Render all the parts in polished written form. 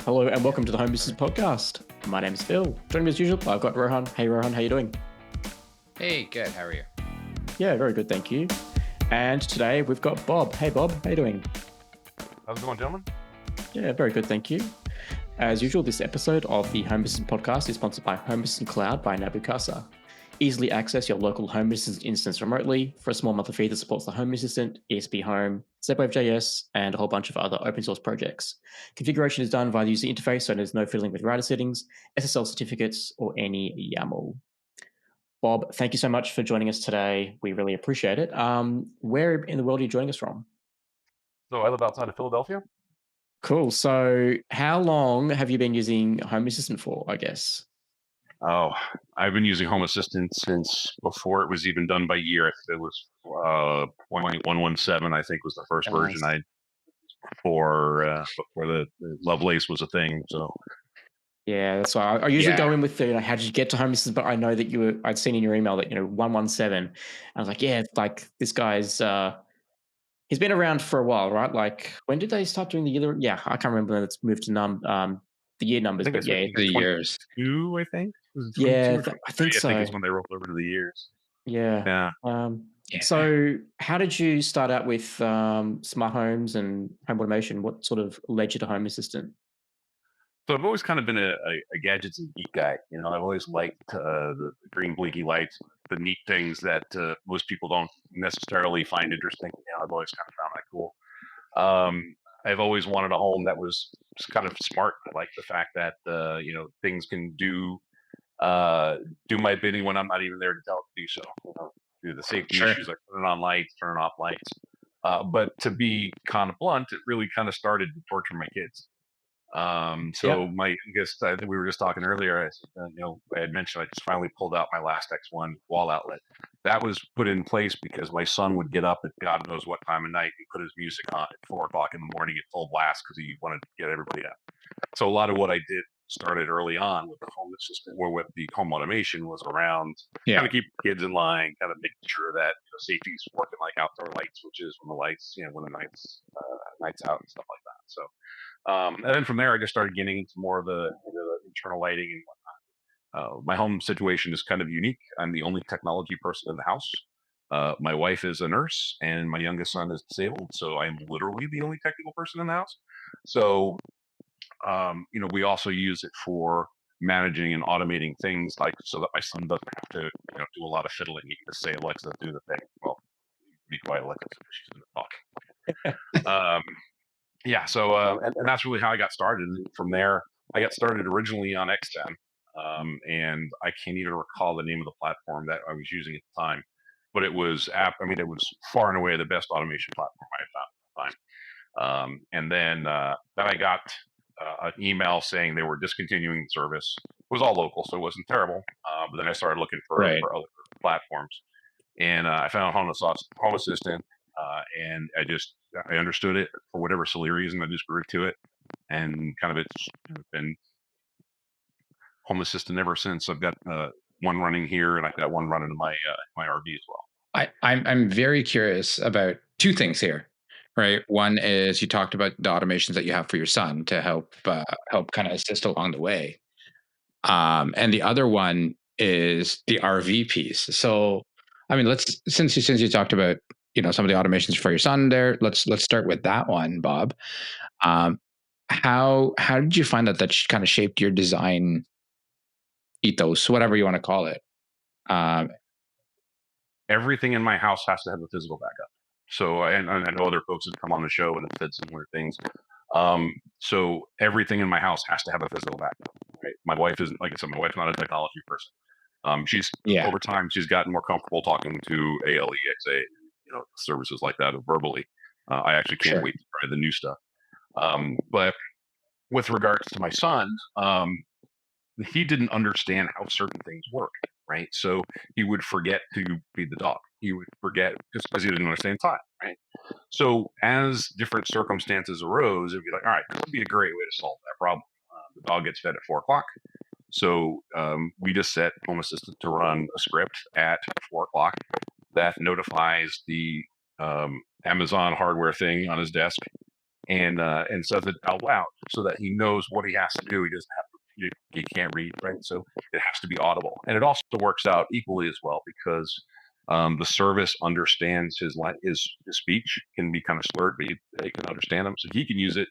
Hello and welcome to the Home Business Podcast. My name is Phil. Joining me as usual, I've got Rohan. Hey Rohan, how you doing? Hey, good. How are you? Yeah, very good, thank you. And today we've got Bob. Hey Bob, how you doing? How's it going, gentlemen? Yeah, very good, thank you. As usual, this episode of the Home Business Podcast is sponsored by Home Business Cloud by Nabucasa. Easily access your local Home Business instance remotely for a small monthly fee that supports the Home Assistant, ESP Home, ZWave.js, and a whole bunch of other open source projects. Configuration is done via the user interface, so there's no fiddling with router settings, SSL certificates, or any YAML. Bob, thank you so much for joining us today. We really appreciate it. Where in the world are you joining us from? So I live outside of Philadelphia. Cool. So how long have you been using Home Assistant for, I guess? Oh, I've been using Home Assistant since before it was even done by year. It was 0.117, I think, was the first version I before the Lovelace was a thing. So yeah, that's why I usually go in with the how did you get to Home Assistant, but I know that I'd seen in your email that 117. I was like, yeah, like this guy's he's been around for a while, right? Like when did they start doing the year? Yeah, I can't remember when it's moved to the year numbers, but yeah, the years. I think. Yeah, I think so. I think it's when they rolled over to the years. Yeah. So how did you start out with smart homes and home automation? What sort of led you to Home Assistant? So I've always kind of been a gadgets and geek guy. I've always liked the green blinky lights, the neat things that most people don't necessarily find interesting. I've always kind of found that cool. I've always wanted a home that was kind of smart. I like the fact that things can do my bidding when I'm not even there to tell it to do so. Do the safety issues like turning on lights, turning off lights. But to be kind of blunt, it really kind of started to torture my kids. I guess I think we were just talking earlier. I had mentioned I just finally pulled out my last X1 wall outlet. That was put in place because my son would get up at God knows what time of night and put his music on at 4 o'clock in the morning at full blast because he wanted to get everybody up. So a lot of what I did started early on with the Home Assistant or with the home automation was around kind of keep kids in line, kind of making sure that safety is working, like outdoor light switches when the lights, when the night's out and stuff like that. So. And then from there, I just started getting into more of the internal lighting and whatnot. My home situation is kind of unique. I'm the only technology person in the house. My wife is a nurse, and my youngest son is disabled, so I'm literally the only technical person in the house. So, we also use it for managing and automating things, like so that my son doesn't have to, do a lot of fiddling. He can just say, "Alexa, do the thing." Well, be quiet, Alexa, she's going to talk. Yeah, so and that's really how I got started. And from there, I got started originally on XM, and I can't even recall the name of the platform that I was using at the time, but it was it was far and away the best automation platform I found at the time. And then I got an email saying they were discontinuing the service. It was all local, so it wasn't terrible. But then I started looking for other platforms, and I found Home Assistant. And I understood it for whatever silly reason. I just grew to it, and kind of it's been Home Assistant ever since. I've got one running here, and I've got one running in my RV as well. I'm very curious about two things here, right? One is you talked about the automations that you have for your son to help kind of assist along the way, and the other one is the RV piece. So, since you talked about some of the automations for your son there, let's start with that one, Bob. How did you find that kind of shaped your design ethos, whatever you want to call it? Everything in my house has to have a physical backup. So, and I know other folks that come on the show and have said similar things. So everything in my house has to have a physical backup. Right? My wife isn't, like I said, my wife's not a technology person. She's over time she's gotten more comfortable talking to ALEXA, services like that verbally. I actually can't wait to try the new stuff. But with regards to my son, he didn't understand how certain things work, right? So he would forget to feed the dog. He would forget just because he didn't understand time, right? So as different circumstances arose, it'd be like, all right, this would be a great way to solve that problem. The dog gets fed at 4 o'clock. So we just set Home Assistant to run a script at 4 o'clock that notifies the Amazon hardware thing on his desk and says it out loud so that he knows what he has to do. He doesn't have to, he can't read, right? So it has to be audible. And it also works out equally as well because the service understands his speech can be kind of slurred, but they can understand him. So he can use it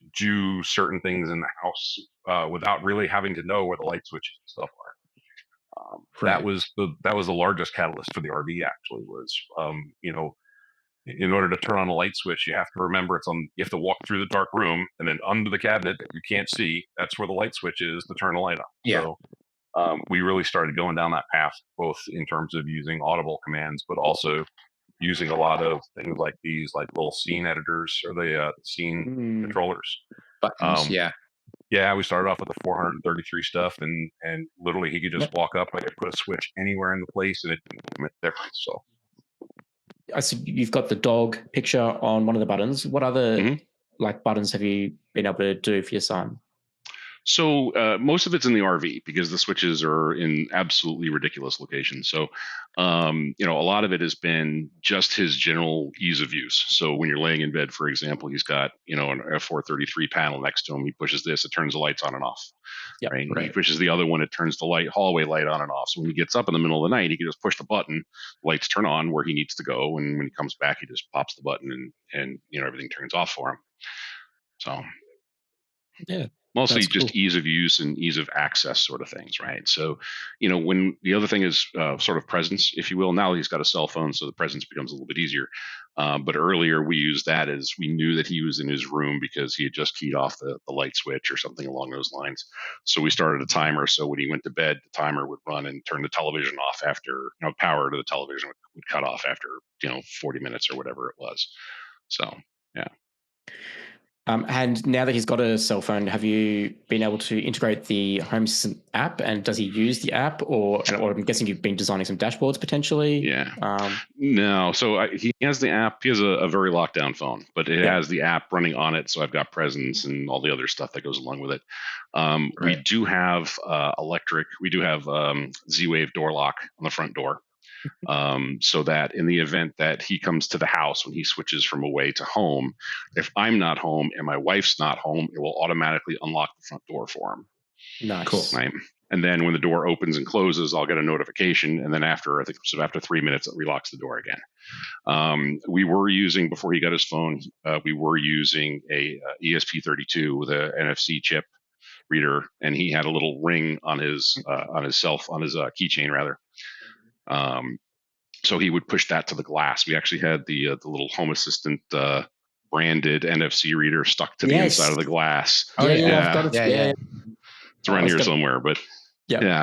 to do certain things in the house without really having to know where the light switches and stuff are. That was the largest catalyst for the RV. Actually, was in order to turn on a light switch, you have to remember you have to walk through the dark room, and then under the cabinet that you can't see, that's where the light switch is to turn the light on. Yeah. So we really started going down that path, both in terms of using audible commands, but also using a lot of things like these, like little scene editors or the scene controllers. Buttons, Yeah, we started off with the 433 stuff, and literally he could just walk up and put a switch anywhere in the place, and it didn't make a difference. So I see you've got the dog picture on one of the buttons. What other like buttons have you been able to do for your son? So most of it's in the RV because the switches are in absolutely ridiculous locations. So, a lot of it has been just his general ease of use. So when you're laying in bed, for example, he's got, an F433 panel next to him. He pushes this, it turns the lights on and off. Yep, right? He pushes the other one, it turns the hallway light on and off. So when he gets up in the middle of the night, he can just push the button, lights turn on where he needs to go. And when he comes back, he just pops the button and everything turns off for him. So yeah. Mostly just ease of use and ease of access sort of things, right? So, when the other thing is sort of presence, if you will. Now he's got a cell phone, so the presence becomes a little bit easier. But earlier we used that as we knew that he was in his room because he had just keyed off the light switch or something along those lines. So we started a timer. So when he went to bed, the timer would run and turn the television off after, power to the television would cut off after, 40 minutes or whatever it was. So, yeah. And now that he's got a cell phone, have you been able to integrate the Home Assistant app? And does he use the app, or I'm guessing you've been designing some dashboards potentially? Yeah. No. So he has the app. He has a very locked down phone, but it has the app running on it. So I've got presence and all the other stuff that goes along with it. We do have electric. We do have Z-Wave door lock on the front door. So that in the event that he comes to the house when he switches from away to home, if I'm not home and my wife's not home, it will automatically unlock the front door for him. Nice. Cool. Right. And then when the door opens and closes, I'll get a notification. And then after 3 minutes, it relocks the door again. We were using, before he got his phone, we were using a ESP32 with a NFC chip reader, and he had a little ring on his keychain rather. So he would push that to the glass. We actually had the little Home Assistant branded NFC reader stuck to the inside of the glass. Oh yeah. It's around here somewhere, but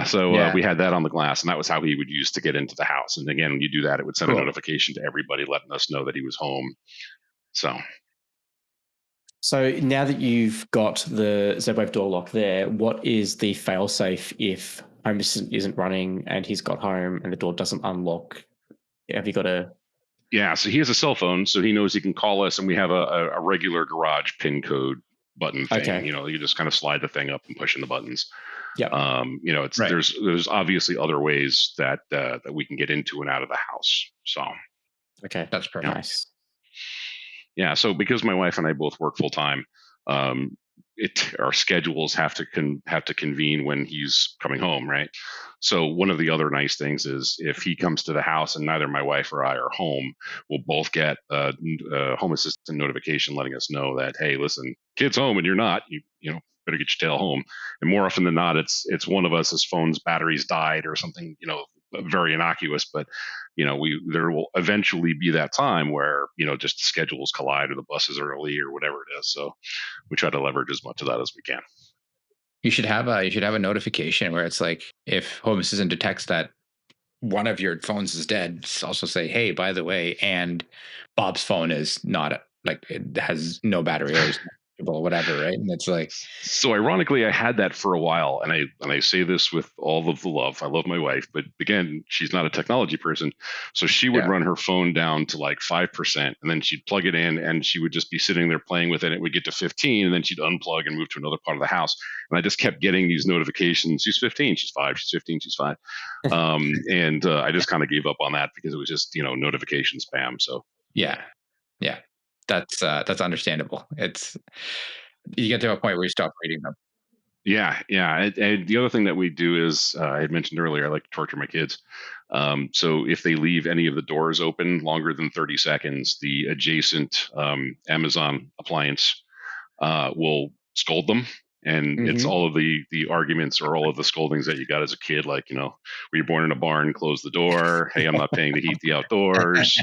So we had that on the glass, and that was how he would use to get into the house. And again, when you do that, it would send a notification to everybody letting us know that he was home. So now that you've got the Z-Wave door lock there, what is the fail-safe if Home Assistant isn't running and he's got home and the door doesn't unlock? Have you got a... Yeah, so he has a cell phone, so he knows he can call us, and we have a regular garage PIN code button thing. Okay. You just kind of slide the thing up and push in the buttons. Yeah. There's obviously other ways that we can get into and out of the house. So okay, that's pretty nice. Yeah, so because my wife and I both work full time, our schedules have to convene when he's coming home, right? So one of the other nice things is if he comes to the house and neither my wife or I are home, we'll both get a Home Assistant notification letting us know that, hey, listen, kid's home and you're not, you better get your tail home. And more often than not, it's one of us, his phone's batteries died or something, very innocuous, but there will eventually be that time where just the schedules collide or the bus is early or whatever it is. So we try to leverage as much of that as we can. You should have a notification where it's like if Home Assistant detects that one of your phones is dead, also say, hey, by the way, and Bob's phone is not it has no battery or whatever, right? And it's like, so ironically, I had that for a while, and I say this with all of the love. I love my wife, but again, she's not a technology person, so she would run her phone down to like 5%, and then she'd plug it in, and she would just be sitting there playing with it. It would get to 15, and then she'd unplug and move to another part of the house. And I just kept getting these notifications. She's 15, she's 5, she's 15, she's 5, and I just kind of gave up on that because it was just notification spam. So yeah. that's understandable. It's you get to a point where you stop reading them. Yeah, yeah. And the other thing that we do is, I had mentioned earlier, I like to torture my kids. So if they leave any of the doors open longer than 30 seconds, the adjacent Amazon appliance will scold them. And it's all of the arguments or all of the scoldings that you got as a kid, like, were you born in a barn? Close the door. Hey, I'm not paying to heat the outdoors.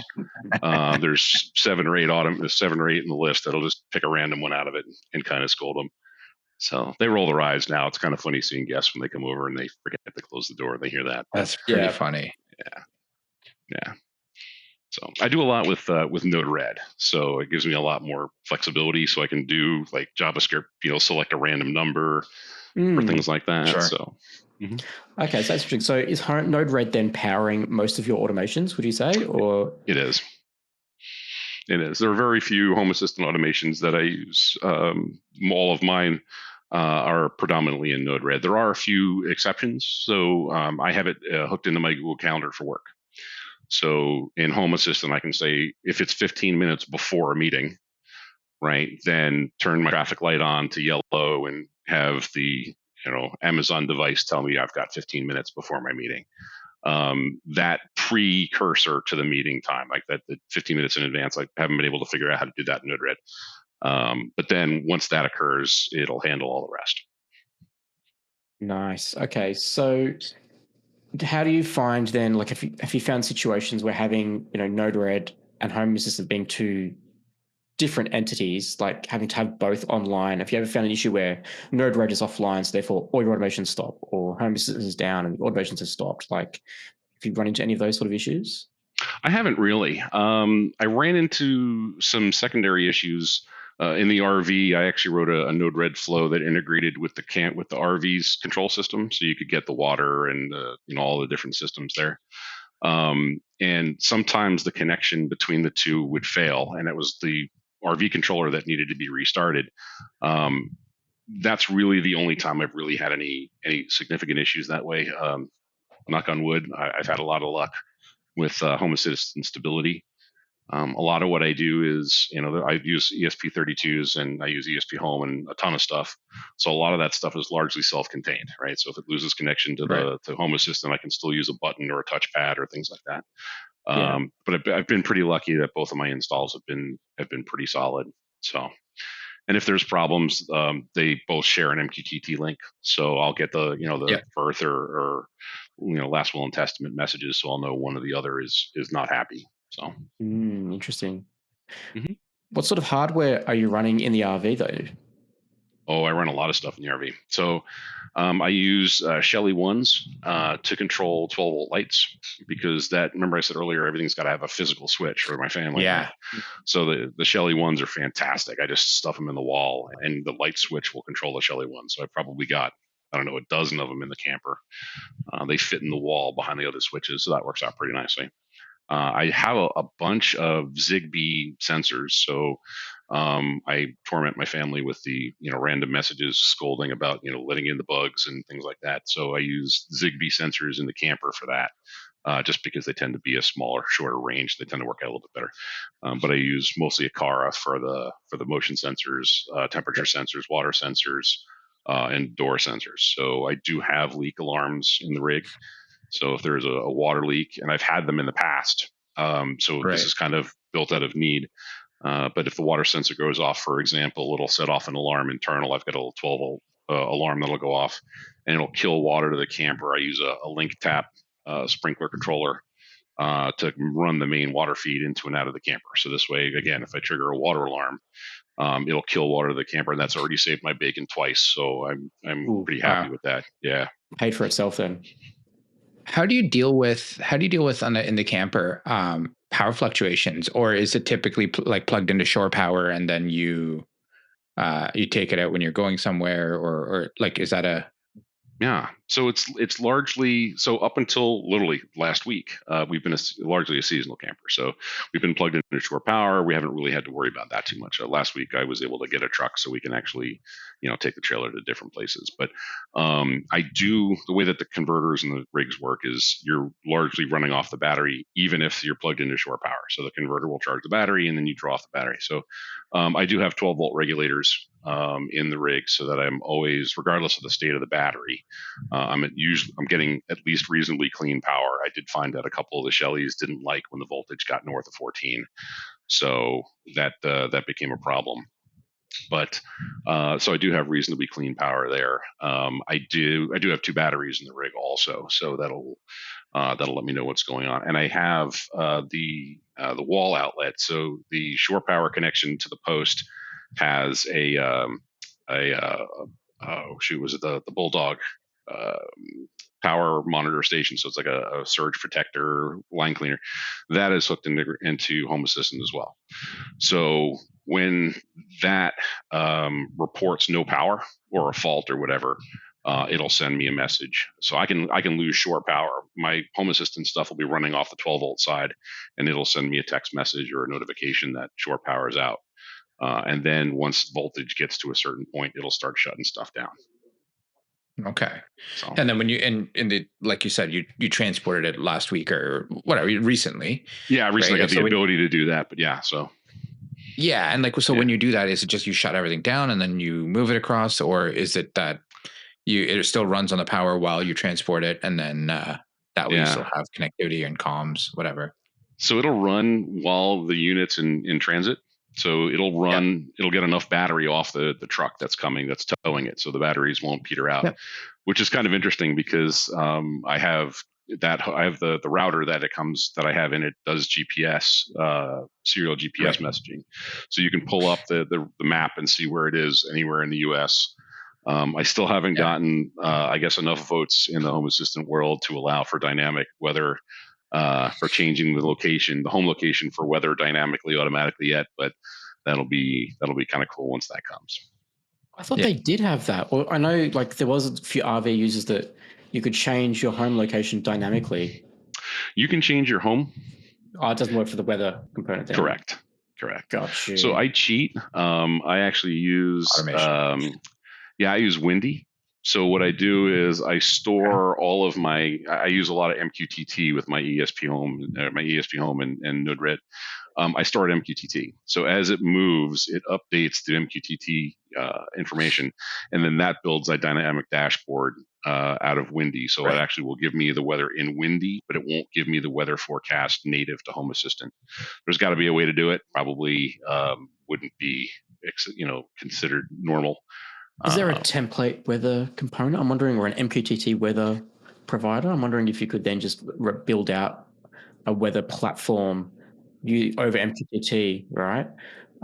There's 7 or 8 in the list that'll just pick a random one out of it and kind of scold them. So they roll their eyes now. It's kind of funny seeing guests when they come over and they forget to close the door. They hear that. That's pretty funny. Yeah. So I do a lot with Node-RED. So it gives me a lot more flexibility. So I can do like JavaScript, select a random number or things like that. Sure. So. Okay, so that's interesting. So is Node-RED then powering most of your automations, would you say? Or It is. It is. There are very few Home Assistant automations that I use. All of mine are predominantly in Node-RED. There are a few exceptions. So I have it hooked into my Google Calendar for work. So in Home Assistant, I can say if it's 15 minutes before a meeting, right, then turn my traffic light on to yellow and have the Amazon device tell me I've got 15 minutes before my meeting. That precursor to the meeting time, like that, the 15 minutes in advance, I haven't been able to figure out how to do that in Node-RED. But then once that occurs, it'll handle all the rest. Nice. Okay, so how do you find then, like, have you found situations where having Node-RED and Home Assistant being two different entities, like having to have both online? Have you ever found an issue where Node-RED is offline, so therefore all your automations stop, or Home Assistant is down and automations have stopped? Like, have you run into any of those sort of issues? I haven't really. I ran into some secondary issues in the RV. I actually wrote a Node-RED flow that integrated with the RV's control system, so you could get the water and all the different systems there. And sometimes the connection between the two would fail, and it was the RV controller that needed to be restarted. That's really the only time I've really had any significant issues that way. Knock on wood, I've had a lot of luck with Home Assistant stability. A lot of what I do is, I use ESP32s and I use ESP Home and a ton of stuff. So a lot of that stuff is largely self-contained, right? So if it loses connection to to Home Assistant, I can still use a button or a touchpad or things like that. But I've been pretty lucky that both of my installs have been pretty solid. So, and if there's problems, they both share an MQTT link. So I'll get the birth or last will and testament messages, so I'll know one or the other is not happy. So interesting. What sort of hardware are you running in the RV though? Oh, I run a lot of stuff in the RV. So I use Shelly ones to control 12-volt lights, because remember I said earlier, everything's got to have a physical switch for my family. Yeah. Right? So the Shelly ones are fantastic. I just stuff them in the wall, and the light switch will control the Shelly ones. So I probably got, I don't know, a dozen of them in the camper. They fit in the wall behind the other switches, so that works out pretty nicely. I have a bunch of Zigbee sensors, so I torment my family with the random messages scolding about letting in the bugs and things like that. So I use Zigbee sensors in the camper for that, just because they tend to be a smaller, shorter range. They tend to work out a little bit better. But I use mostly Akara for the motion sensors, temperature sensors, water sensors, and door sensors. So I do have leak alarms in the rig. So if there's a water leak, and I've had them in the past, this is kind of built out of need. But if the water sensor goes off, for example, it'll set off an alarm internal. I've got a little 12-volt alarm that'll go off, and it'll kill water to the camper. I use a link tap sprinkler controller to run the main water feed into and out of the camper. So this way, again, if I trigger a water alarm, it'll kill water to the camper, and that's already saved my bacon twice. So I'm pretty happy with that. Yeah, paid for itself then. How do you deal with in the camper power fluctuations, or is it typically plugged into shore power and then you take it out when you're going somewhere, or like is that a Yeah, so it's largely so up until literally last week, we've been largely a seasonal camper. So we've been plugged into shore power. We haven't really had to worry about that too much. Last week, I was able to get a truck so we can actually, take the trailer to different places. But I do the way that the converters and the rigs work is you're largely running off the battery, even if you're plugged into shore power. So the converter will charge the battery, and then you draw off the battery. So I do have 12-volt regulators in the rig so that I'm always, regardless of the state of the battery, I'm getting at least reasonably clean power. I did find that a couple of the Shellys didn't like when the voltage got north of 14, so that became a problem. But so I do have reasonably clean power there. I do have 2 batteries in the rig also, so that'll let me know what's going on. And I have the wall outlet, so the shore power connection to the post has was it the Bulldog power monitor station? So it's like a surge protector line cleaner that is hooked into Home Assistant as well. So when that reports no power or a fault or whatever, it'll send me a message. So I can lose shore power. My Home Assistant stuff will be running off the 12-volt side, and it'll send me a text message or a notification that shore power is out. And then once voltage gets to a certain point, it'll start shutting stuff down. Okay. So, And then when you in the like you said, you transported it last week or whatever recently. Yeah, I recently right? got the ability to do that, but yeah, so. Yeah, and when you do that, is it just you shut everything down and then you move it across, or is it that it still runs on the power while you transport it, and then that way you still have connectivity and comms, whatever? So it'll run while the unit's in transit. So it'll run. It'll get enough battery off the truck that's towing it, so the batteries won't peter out. Which is kind of interesting because I have the router that I have in it does GPS, serial GPS messaging, so you can pull up the map and see where it is anywhere in the U.S. I still haven't gotten, I guess, enough votes in the Home Assistant world to allow for dynamic weather, for changing the home location for weather dynamically automatically yet, but that'll be kind of cool once that comes. I thought they did have that. Well, I know there was a few RV users that you could change your home location dynamically. You can change your home. Oh, it doesn't work for the weather component then. Correct. Gotcha. So I cheat. I actually use automation. I use Windy. So what I do is I store all of I use a lot of MQTT with my ESP Home and Node-RED. I store it MQTT. So as it moves, it updates the MQTT information, and then that builds a dynamic dashboard out of Windy. So it actually will give me the weather in Windy, but it won't give me the weather forecast native to Home Assistant. There's got to be a way to do it. Probably wouldn't be considered normal. Is there a template weather component? I'm wondering, or an MQTT weather provider? I'm wondering if you could then just build out a weather platform over MQTT, right?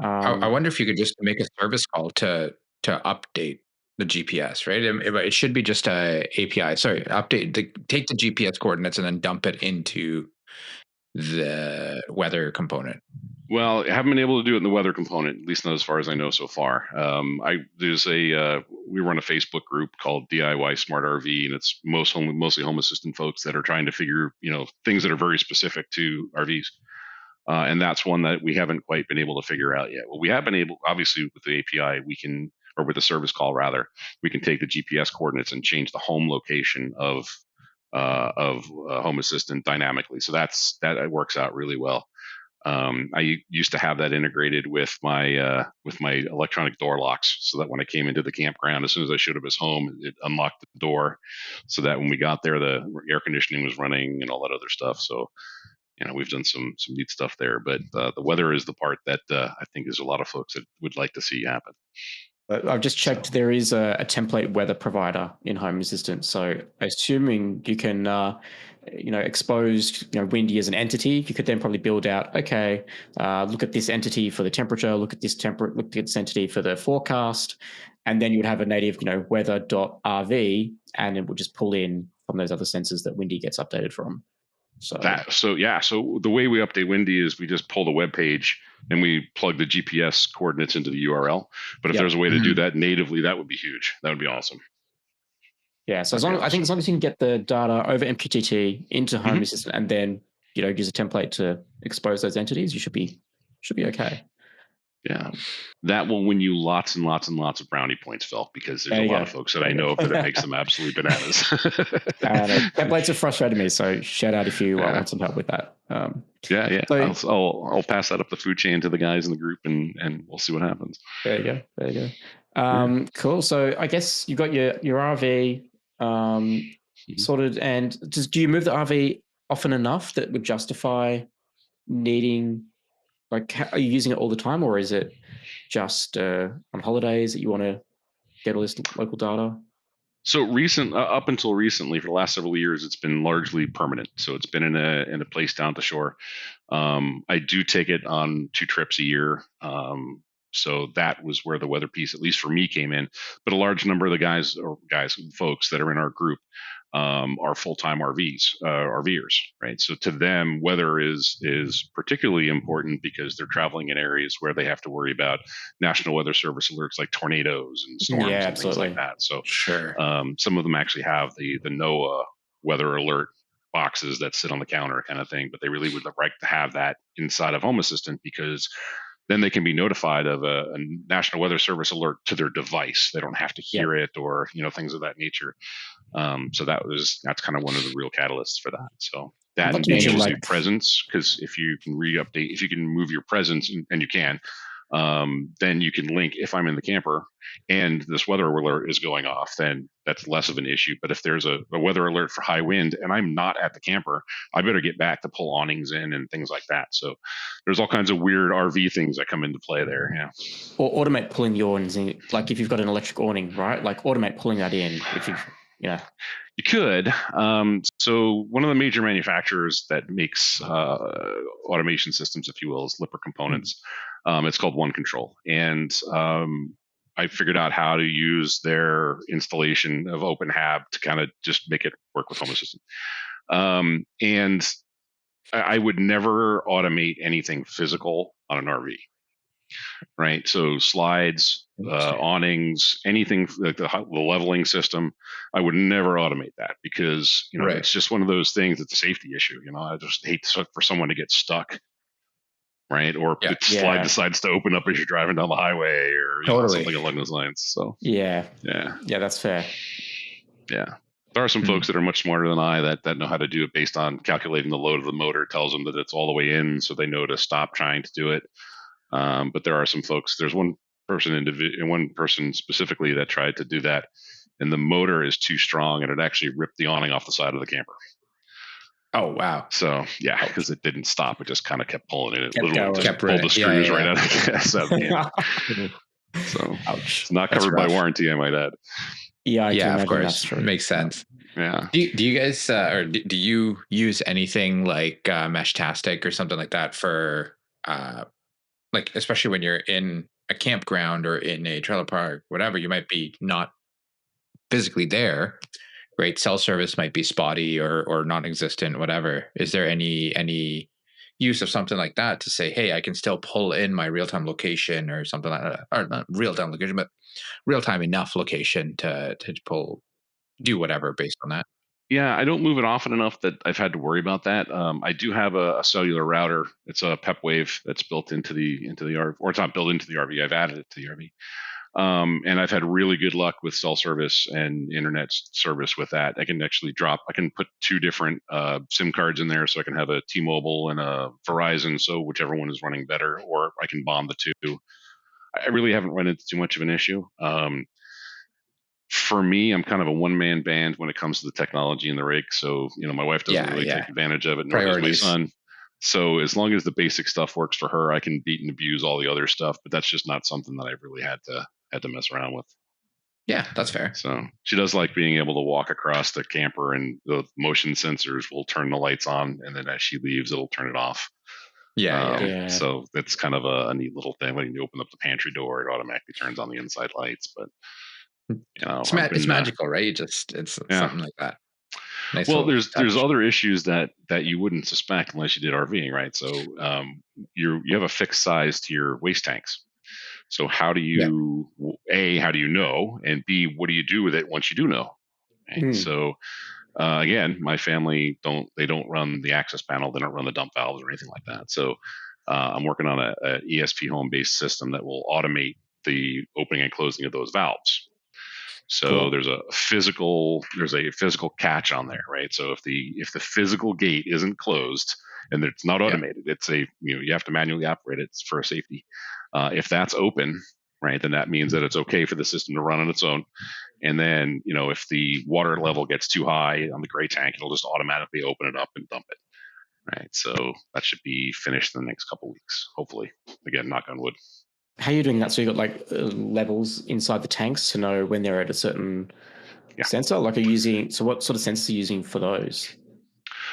I wonder if you could just make a service call to update the GPS, right? It should be just a API. Sorry, take the GPS coordinates and then dump it into the weather component. Well, I haven't been able to do it in the weather component, at least not as far as I know so far. We run a Facebook group called DIY Smart RV, and it's mostly Home Assistant folks that are trying to figure, things that are very specific to RVs. And that's one that we haven't quite been able to figure out yet. Well, we have been able, obviously, with the API, or with the service call rather, we can take the GPS coordinates and change the home location of Home Assistant dynamically. So that works out really well. I used to have that integrated with my electronic door locks, so that when I came into the campground, as soon as I showed up his home, it unlocked the door, so that when we got there, the air conditioning was running and all that other stuff. So, we've done some neat stuff there. But the weather is the part that I think there's a lot of folks that would like to see happen. I've just checked. There is a template weather provider in Home Assistant. So assuming you can, expose, Windy as an entity, you could then probably build out, look at this entity for the temperature, look at this entity for the forecast, and then you would have a native, weather.rv, and it would just pull in from those other sensors that Windy gets updated from. So the way we update Windy is we just pull the web page and we plug the GPS coordinates into the URL. But if there's a way to do that natively, that would be huge. That would be awesome. Yeah. So I think as long as you can get the data over MQTT into Home Assistant and then use a template to expose those entities, you should be okay. Yeah, that will win you lots and lots and lots of brownie points, Phil, because there's a lot of folks that I know of that it makes them absolutely bananas. Templates have frustrated me, so shout out if you want some help with that. So, I'll pass that up the food chain to the guys in the group, and we'll see what happens. There you go. Cool. So I guess you've got your RV sorted, and do you move the RV often enough that would justify needing? Like, are you using it all the time, or is it just on holidays that you want to get all this local data? So up until recently, for the last several years, it's been largely permanent. So it's been in a place down at the shore. I do take it on 2 trips a year. So that was where the weather piece, at least for me, came in. But a large number of the folks that are in our group are full-time RVers, right? So to them, weather is particularly important because they're traveling in areas where they have to worry about National Weather Service alerts like tornadoes and storms and things like that. So some of them actually have the NOAA weather alert boxes that sit on the counter kind of thing, but they really would like to have that inside of Home Assistant because then they can be notified of a National Weather Service alert to their device. They don't have to hear it or things of that nature. So that's kind of one of the real catalysts for that. So that engages your presence, because if you can move your presence, and you can, then you can link. If I'm in the camper and this weather alert is going off, then that's less of an issue. But if there's a weather alert for high wind and I'm not at the camper, I better get back to pull awnings in and things like that. So there's all kinds of weird RV things that come into play there. Yeah. Or automate pulling the awnings in, like if you've got an electric awning, right? Like automate pulling that in if you've You could. So one of the major manufacturers that makes automation systems, if you will, is Lipper Components. It's called One Control, and I figured out how to use their installation of OpenHAB to kind of just make it work with Home Assistant. And I would never automate anything physical on an RV. Right. So slides, awnings, anything like the leveling system, I would never automate that because, it's just one of those things. It's a safety issue. I just hate for someone to get stuck. Right. Or the slide decides to open up as you're driving down the highway or something along those lines. So, yeah, that's fair. Yeah. There are some folks that are much smarter than I that know how to do it based on calculating the load of the motor. It tells them that it's all the way in, so they know to stop trying to do it. But there are some folks. There's one person specifically that tried to do that, and the motor is too strong, and it actually ripped the awning off the side of the camper. Oh wow! So because it didn't stop, it just kind of kept pulling it. It literally just pulled the screws right out of the camper. So it's not covered by warranty, I might add. Yeah, of course, makes sense. Yeah. Do you guys or do you use anything like Meshtastic or something like that for like, especially when you're in a campground or in a trailer park, whatever, you might be not physically there, right? Cell service might be spotty or non-existent, whatever. Is there any use of something like that to say, hey, I can still pull in my real-time location or something like that, or not real-time location, but real-time enough location to do whatever based on that? Yeah, I don't move it often enough that I've had to worry about that. I do have a cellular router. It's a PepWave that's built into the RV, or it's not built into the RV. I've added it to the RV, and I've had really good luck with cell service and internet service with that. I can put 2 different SIM cards in there, so I can have a T-Mobile and a Verizon, so whichever one is running better, or I can bond the 2. I really haven't run into too much of an issue. For me, I'm kind of a one-man band when it comes to the technology in the rig. So, my wife doesn't really take advantage of it, nor does my son. So as long as the basic stuff works for her, I can beat and abuse all the other stuff. But that's just not something that I've really had to mess around with. Yeah, that's fair. So she does like being able to walk across the camper, and the motion sensors will turn the lights on, and then as she leaves, it'll turn it off. So that's kind of a neat little thing. When you open up the pantry door, it automatically turns on the inside lights. But it's magical, right? It's something like that. Nice. Well, there's other issues that you wouldn't suspect unless you did RVing, right? So you have a fixed size to your waste tanks. So how do you A, how do you know, and B, what do you do with it once you do know? Right? So again, my family don't run the access panel, they don't run the dump valves or anything like that. So I'm working on a ESP home based system that will automate the opening and closing of those valves. So Cool. there's a physical catch on there, right? So if the physical gate isn't closed and it's not automated, it's you have to manually operate it for safety. If that's open, right, then that means that it's okay for the system to run on its own. And then if the water level gets too high on the gray tank, it'll just automatically open it up and dump it. Right. So that should be finished in the next couple of weeks, hopefully. Again, knock on wood. How are you doing that? So you got like levels inside the tanks to know when they're at a certain sensor? Like, so what sort of sensors are you using for those?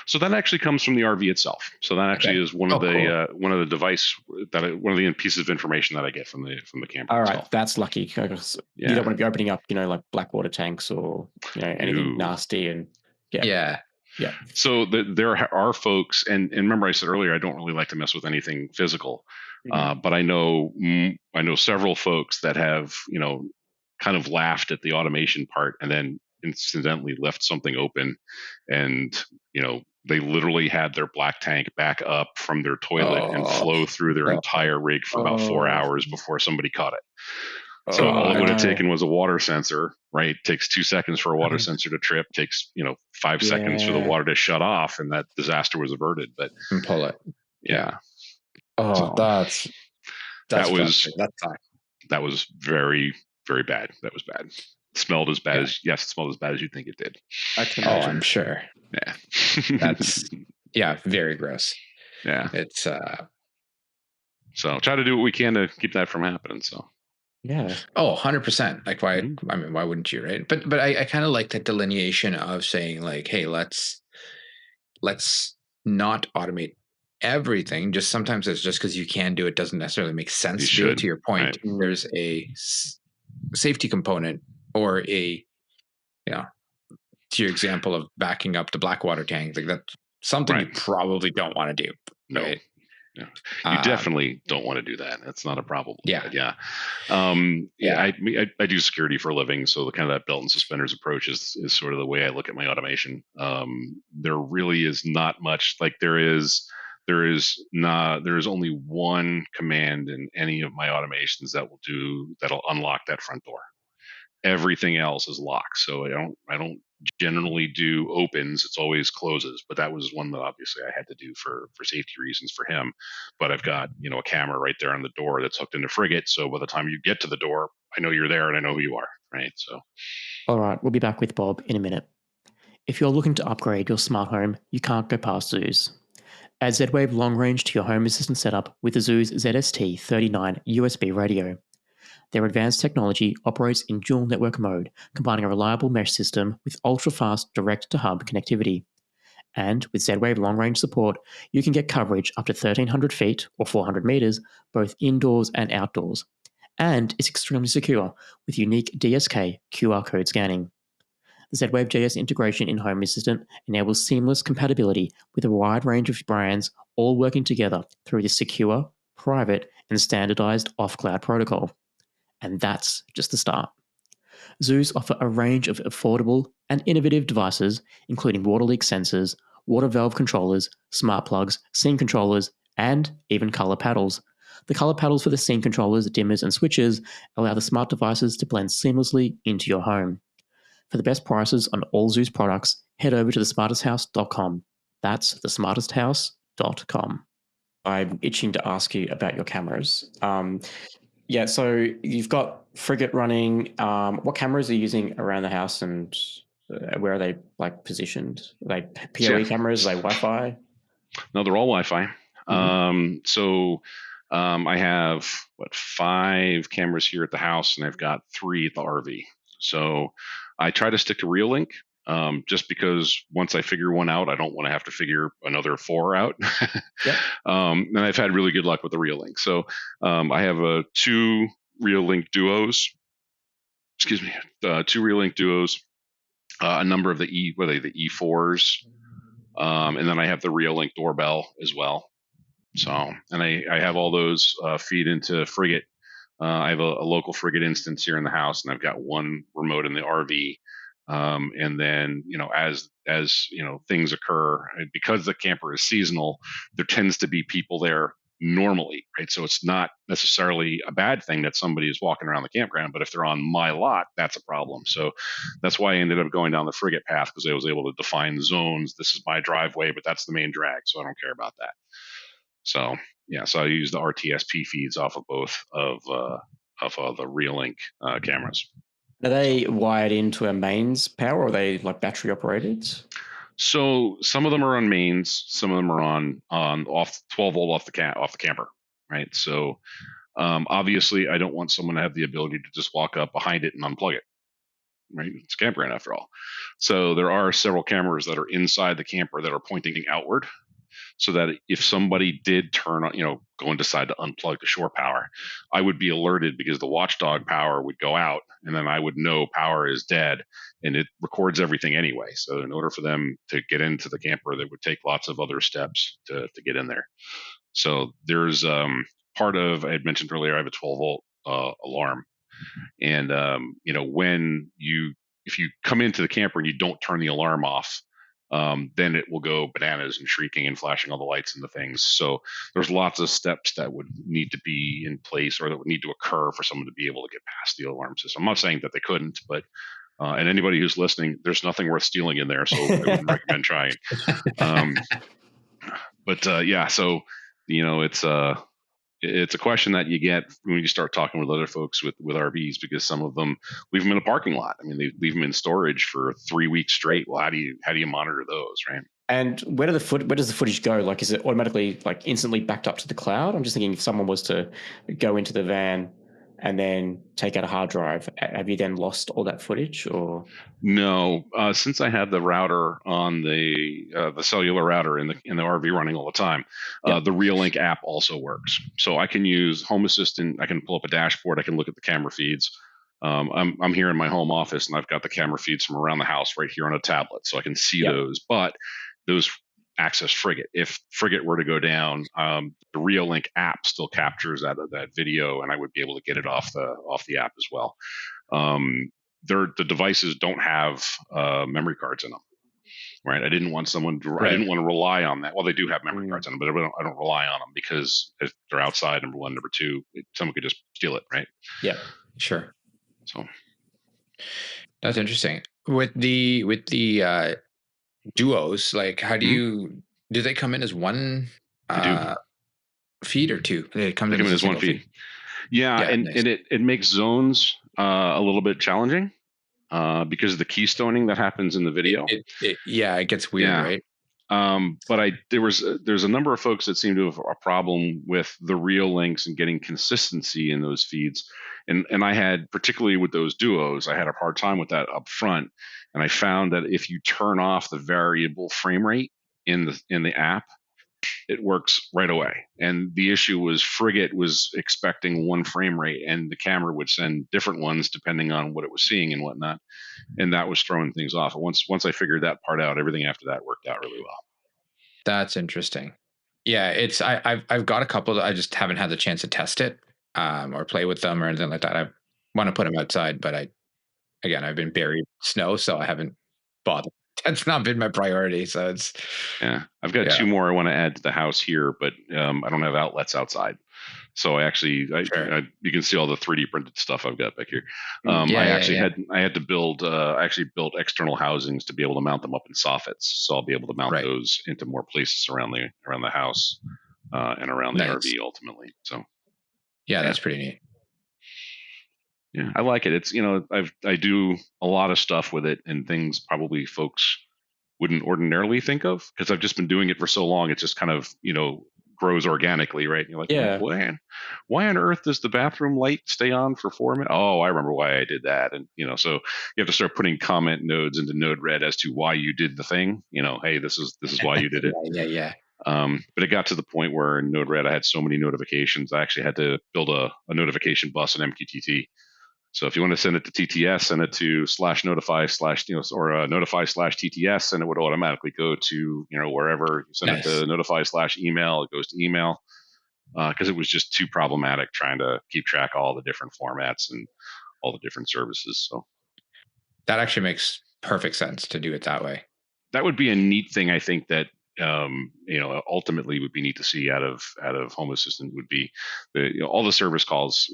So that actually comes from the RV itself. So that actually is one of the one of the pieces of information that I get from the camper. All right, itself. That's lucky. You don't want to be opening up, like black water tanks or anything nasty and Yeah. So there are folks, and remember I said earlier I don't really like to mess with anything physical, but I know several folks that have kind of laughed at the automation part and then incidentally left something open, and they literally had their black tank back up from their toilet and flow through their entire rig for about 4 hours before somebody caught it. So all it would have taken was a water sensor, right? Takes 2 seconds for a water sensor to trip, takes 5 seconds for the water to shut off, and that disaster was averted. But and pull it. Yeah. Oh, so that was very, very bad. That was bad. It smelled as bad as it smelled as bad as you'd think it did. I can imagine. I'm sure. Yeah. That's very gross. Yeah. It's so try to do what we can to keep that from happening. So. Yeah. 100%. Like why? I mean, why wouldn't you, right? But I kind of like that delineation of saying like, hey, let's not automate everything. Just sometimes it's just because you can do it doesn't necessarily make sense to do it. To your point, right. There's a safety component or to your example of backing up the black water tank, like that's something you probably don't want to do. No. Right? Yeah. You definitely don't want to do that. That's not a problem. Yeah. I do security for a living, so the kind of that belt and suspenders approach is sort of the way I look at my automation. There really is not much. Like there is only one command in any of my automations that'll unlock that front door. Everything else is locked. So I don't generally do opens. It's always closes, but that was one that obviously I had to do for safety reasons for him. But I've got a camera right there on the door that's hooked into Frigate, so by the time you get to the door, I know you're there and I know who you are, right? So all right, we'll be back with Bob in a minute. If you're looking to upgrade your smart home, you can't go past Zoos. Add Z-Wave long range to your home assistant setup with the Zoos ZST39 USB radio. Their advanced technology operates in dual network mode, combining a reliable mesh system with ultra-fast direct-to-hub connectivity. And with Z-Wave long-range support, you can get coverage up to 1,300 feet or 400 meters, both indoors and outdoors. And it's extremely secure with unique DSK QR code scanning. The Z-Wave JS integration in Home Assistant enables seamless compatibility with a wide range of brands, all working together through this secure, private, and standardized off-cloud protocol. And that's just the start. Zoos offer a range of affordable and innovative devices, including water leak sensors, water valve controllers, smart plugs, scene controllers, and even color paddles. The color paddles for the scene controllers, dimmers, and switches allow the smart devices to blend seamlessly into your home. For the best prices on all Zoos products, head over to thesmartesthouse.com. That's thesmartesthouse.com. I'm itching to ask you about your cameras. So you've got Frigate running. What cameras are you using around the house, and where are they positioned? Are they PoE cameras? Are they Wi-Fi? No, they're all Wi-Fi. I have 5 cameras here at the house, and I've got 3 at the RV. So I try to stick to Reolink, just because once I figure one out, I don't want to have to figure another 4 out. And I've had really good luck with the Reolink. So I have 2 Reolink duos. 2 Reolink duos, a number of the E4s, and then I have the Reolink doorbell as well. So, and I have all those feed into Frigate. I have a local Frigate instance here in the house, and I've got one remote in the RV. And then, as things occur, because the camper is seasonal, there tends to be people there normally, right? So it's not necessarily a bad thing that somebody is walking around the campground, but if they're on my lot, that's a problem. So that's why I ended up going down the frigate path, because I was able to define zones. This is my driveway, but that's the main drag, so I don't care about that. So yeah, so I use the RTSP feeds off of both of the Reolink cameras. Are they wired into a mains power, or are they like battery operated? So some of them are on mains, some of them are on off 12 volt off the camper, right? So obviously, I don't want someone to have the ability to just walk up behind it and unplug it, right? It's a campground after all. So there are several cameras that are inside the camper that are pointing outward, so that if somebody did turn on, go and decide to unplug the shore power, I would be alerted, because the watchdog power would go out, and then I would know power is dead, and it records everything anyway. So in order for them to get into the camper, they would take lots of other steps to get in there. So there's part of, I had mentioned earlier, I have a 12 volt alarm, and if you come into the camper and you don't turn the alarm off, then it will go bananas and shrieking and flashing all the lights and the things. So there's lots of steps that would need to be in place, or that would need to occur for someone to be able to get past the alarm system. I'm not saying that they couldn't, but and anybody who's listening, there's nothing worth stealing in there, so I wouldn't recommend trying. Yeah, so it's a question that you get when you start talking with other folks with RVs, because some of them leave them in a parking lot. I mean, they leave them in storage for 3 weeks straight. Well, how do you monitor those, right? And where does the footage go? Like, is it automatically like instantly backed up to the cloud? I'm just thinking, if someone was to go into the van and then take out a hard drive, have you then lost all that footage? Or no? Since I have the router on the cellular router in the RV running all the time, the Reolink app also works. So I can use Home Assistant. I can pull up a dashboard. I can look at the camera feeds. I'm here in my home office, and I've got the camera feeds from around the house right here on a tablet, so I can see those. But those access Frigate. If Frigate were to go down, the Reolink app still captures that video, and I would be able to get it off the app as well. The devices don't have memory cards in them, right? I didn't want I didn't want to rely on that. Well, they do have memory cards in them, but I don't rely on them, because if they're outside, number one. Number two, someone could just steal it, right? Yeah, sure. So that's interesting. With the duos, like, how do they come in as one feed or two? They come in as one feed. Yeah, and nice. And it makes zones a little bit challenging because of the keystoning that happens in the video. It gets weird, right? But there's a number of folks that seem to have a problem with the Reolinks and getting consistency in those feeds. And I had, particularly with those duos, I had a hard time with that up front. And I found that if you turn off the variable frame rate in the app, it works right away. And the issue was Frigate was expecting one frame rate, and the camera would send different ones depending on what it was seeing and whatnot. And that was throwing things off. And once I figured that part out, everything after that worked out really well. That's interesting. Yeah, I've got a couple that I just haven't had the chance to test it or play with them or anything like that. I want to put them outside, but I've been buried in snow, so I haven't bothered. That's not been my priority. So it's I've got two more I want to add to the house here, but I don't have outlets outside. So I you can see all the 3D printed stuff I've got back here. I had to build. I actually built external housings to be able to mount them up in soffits. So I'll be able to mount those into more places around the house and around the RV ultimately. So that's pretty neat. Yeah, I like it. It's I do a lot of stuff with it, and things probably folks wouldn't ordinarily think of, because I've just been doing it for so long. It's just kind of grows organically, right? You're like, why on earth does the bathroom light stay on for 4 minutes? Oh, I remember why I did that. And so you have to start putting comment nodes into Node-RED as to why you did the thing. Hey, this is why you did it. Yeah. But it got to the point where in Node-RED I had so many notifications, I actually had to build a notification bus in MQTT. So if you want to send it to TTS, send it to /notify/ or notify/TTS, and it would automatically go to wherever you send it to notify/email. It goes to email, because it was just too problematic trying to keep track of all the different formats and all the different services. So that actually makes perfect sense to do it that way. That would be a neat thing. I think that ultimately would be neat to see out of Home Assistant would be all the service calls.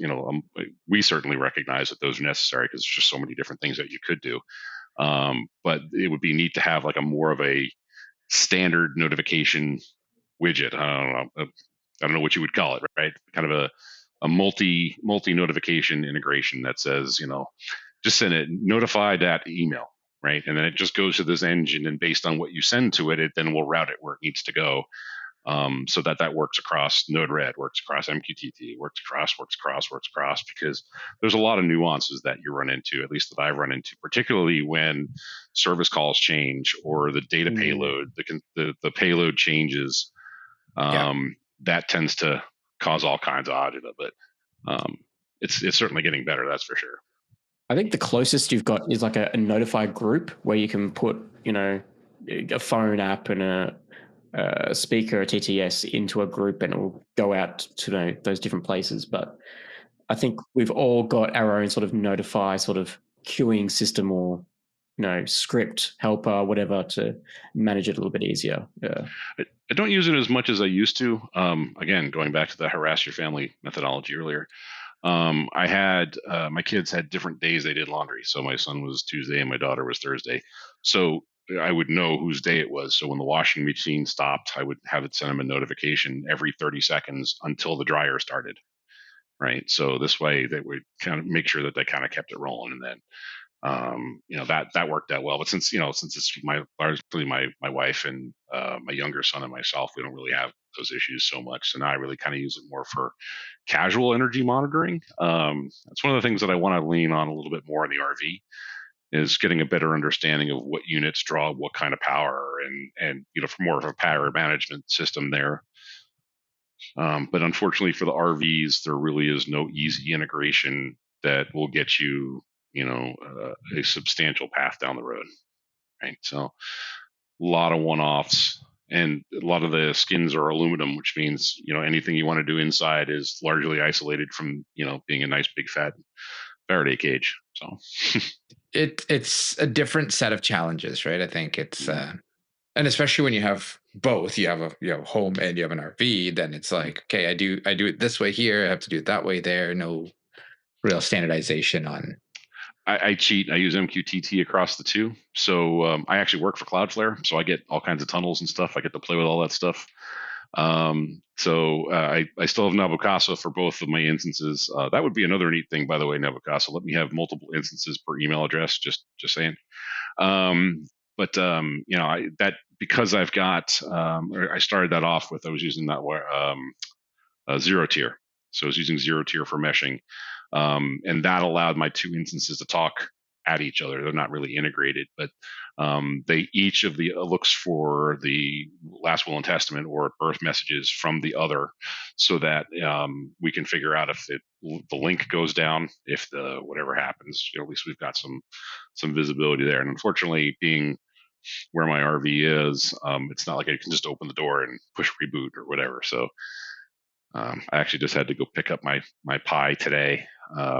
We certainly recognize that those are necessary because there's just so many different things that you could do. But it would be neat to have like a more of a standard notification widget. I don't know what you would call it, right? Kind of a multi notification integration that says, just send it, notify that email, right? And then it just goes to this engine, and based on what you send to it, it then will route it where it needs to go. So that works across Node-RED, works across MQTT, works across, because there's a lot of nuances that you run into, at least that I've run into, particularly when service calls change or the data payload, the payload changes. That tends to cause all kinds of agita, but it's certainly getting better, that's for sure. I think the closest you've got is like a notified group where you can put, a phone app and a speaker, a TTS into a group, and it will go out to those different places. But I think we've all got our own sort of notify sort of queuing system or script helper, whatever, to manage it a little bit easier. Yeah. I don't use it as much as I used to. Again, going back to the harass your family methodology earlier. I had my kids had different days they did laundry. So my son was Tuesday and my daughter was Thursday. So I would know whose day it was. So when the washing machine stopped, I would have it send them a notification every 30 seconds until the dryer started. Right. So this way they would kind of make sure that they kind of kept it rolling. And then, that worked out well. But since it's largely my wife and my younger son and myself, we don't really have those issues so much. So now I really kind of use it more for casual energy monitoring. That's one of the things that I want to lean on a little bit more in the RV, is getting a better understanding of what units draw what kind of power, and for more of a power management system there. But unfortunately for the RVs, there really is no easy integration that will get you, a substantial path down the road, right? So a lot of one-offs, and a lot of the skins are aluminum, which means, anything you want to do inside is largely isolated from, being a nice big fat Faraday cage. So it's a different set of challenges, right? I think it's and especially when you have both, you have a home and you have an RV, then it's like, okay, I do it this way here, I have to do it that way there. No real standardization on. I cheat. I use MQTT across the two. So I actually work for Cloudflare, so I get all kinds of tunnels and stuff. I get to play with all that stuff. So I still have Nabokasa for both of my instances. That would be another neat thing, by the way, Nabokasa. Let me have multiple instances per email address. Just saying. But that because I've got, I started that off with, I was using that zero tier. So I was using zero tier for meshing. And that allowed my two instances to talk at each other. They're not really integrated, but they each of the looks for the last will and testament or birth messages from the other, so that we can figure out if the link goes down, if the whatever happens. At least we've got some visibility there. And unfortunately, being where my RV is, it's not like I can just open the door and push reboot or whatever. So I actually just had to go pick up my Pi today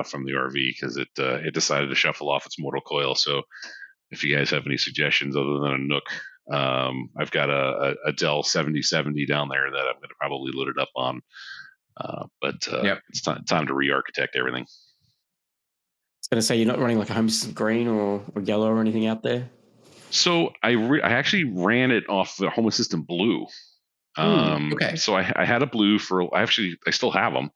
from the RV because it decided to shuffle off its mortal coil. So if you guys have any suggestions other than a Nook, I've got a Dell 7070 down there that I'm going to probably load it up on. It's time to re-architect everything. I was going to say, you're not running like a Home Assistant green or yellow or anything out there? So I actually ran it off the Home Assistant blue. Okay. So I had a blue I still have them.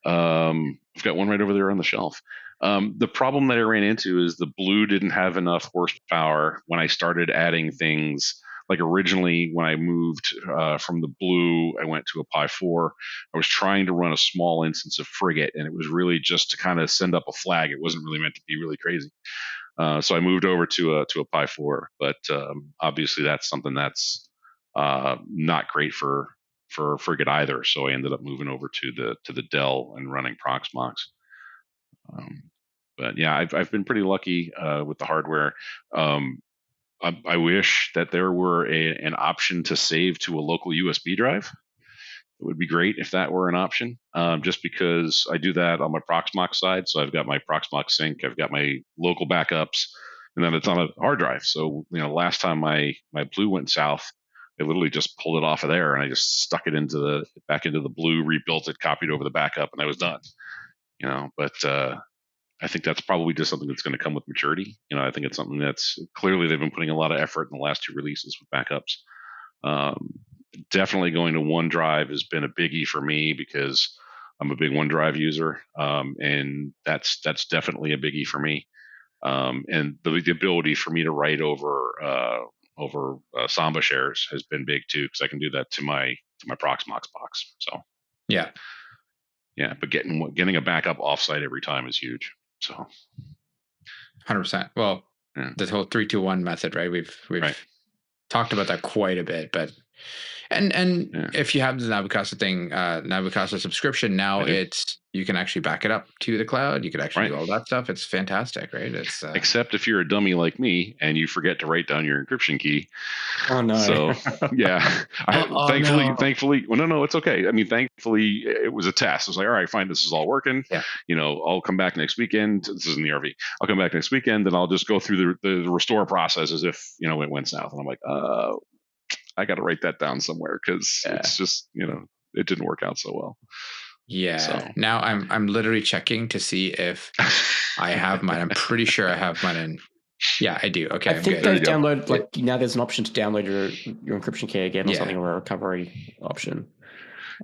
I've got one right over there on the shelf. The problem that I ran into is the blue didn't have enough horsepower when I started adding things. Like originally when I moved from the blue, I went to a Pi 4. I was trying to run a small instance of Frigate, and it was really just to kind of send up a flag. It wasn't really meant to be really crazy. So I moved over to a Pi 4, but obviously that's something that's not great for Frigate either. So I ended up moving over to the Dell and running Proxmox. But yeah, I've been pretty lucky with the hardware. I wish that there were an option to save to a local USB drive. It would be great if that were an option, just because I do that on my Proxmox side. So I've got my Proxmox sync, I've got my local backups, and then it's on a hard drive. So last time my Blue went south, I literally just pulled it off of there and I just stuck it back into the Blue, rebuilt it, copied over the backup, and I was done. But I think that's probably just something that's going to come with maturity. I think it's something that's clearly they've been putting a lot of effort in the last 2 releases with backups. Definitely going to OneDrive has been a biggie for me because I'm a big OneDrive user, and that's definitely a biggie for me. And the ability for me to write over Samba shares has been big too, because I can do that to my Proxmox box. So yeah, but getting a backup offsite every time is huge. So 100%. Well, the whole 3-2-1 method, right? We've talked about that quite a bit, but if you have the Nabucasa thing, Nabucasa subscription, now you can actually back it up to the cloud. You could actually do all that stuff. It's fantastic, right? It's except if you're a dummy like me and you forget to write down your encryption key. Oh no! So thankfully, well, no, it's okay. I mean, thankfully, it was a test. I was like, all right, fine, this is all working. Yeah. I'll come back next weekend. This is in the RV. I'll come back next weekend, and I'll just go through the restore process as if it went south. And I'm like, I got to write that down somewhere because it's just it didn't work out so well. Yeah. So. Now I'm literally checking to see if I have mine. I'm pretty sure I have mine in. Yeah, I do. Okay, I think they've downloaded now. There's an option to download your encryption key again or something, or a recovery option.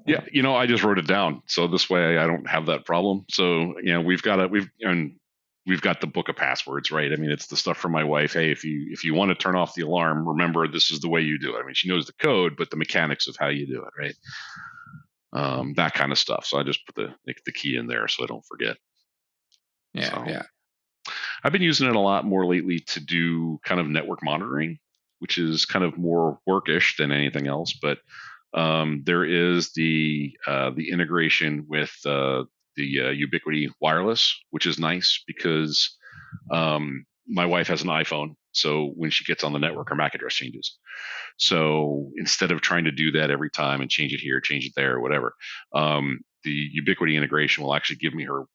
Yeah, I just wrote it down, so this way I don't have that problem. So we've got the book of passwords, right? I mean, it's the stuff from my wife. Hey, if you want to turn off the alarm, remember this is the way you do it. I mean, she knows the code, but the mechanics of how you do it, right? That kind of stuff. So I just put the key in there so I don't forget. Yeah. I've been using it a lot more lately to do kind of network monitoring, which is kind of more workish than anything else. But there is the integration with the Ubiquiti wireless, which is nice because my wife has an iPhone. So when she gets on the network, her MAC address changes. So instead of trying to do that every time and change it here, change it there, or whatever, the Ubiquiti integration will actually give me her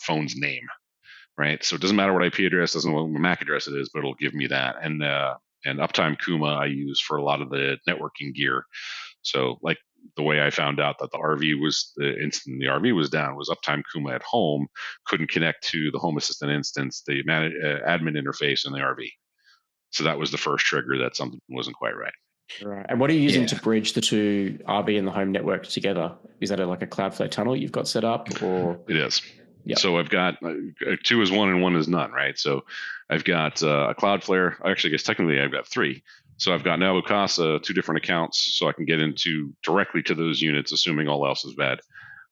phone's name, right? So it doesn't matter what IP address, doesn't know what MAC address it is, but it'll give me that. And Uptime Kuma I use for a lot of the networking gear. So like the way I found out that the RV was down was Uptime Kuma at home couldn't connect to the Home Assistant instance, the admin interface in the RV. So that was the first trigger that something wasn't quite right. Right. And what are you using to bridge the two RV and the home network together? Is that like a Cloudflare tunnel you've got set up, or? It is. Yep. So I've got 2 is 1 and 1 is none, right? So I've got a Cloudflare. Actually, I guess technically I've got 3. So I've got Nabucasa, 2 different accounts, so I can get into directly to those units, assuming all else is bad.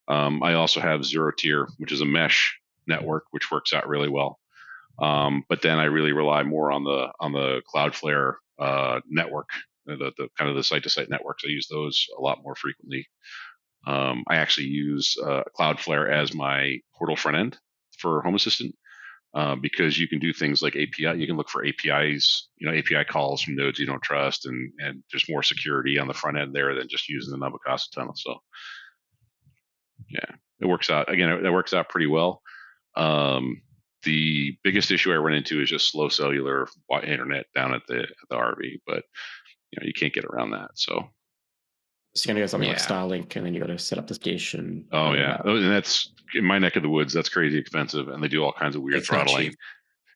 I also have Zero Tier, which is a mesh network, which works out really well. But then I really rely more on the Cloudflare network, the kind of the site-to-site networks. I use those a lot more frequently. I actually use Cloudflare as my portal front end for Home Assistant because you can do things like API. You can look for APIs, API calls from nodes you don't trust, and there's more security on the front end there than just using the Nabucasa tunnel. So yeah, it works out. Again, it works out pretty well. The biggest issue I run into is just slow cellular internet down at the RV, but you can't get around that. So you're going to go something like Starlink, and then you got to set up this dish. And and that's in my neck of the woods. That's crazy expensive, and they do all kinds of weird throttling.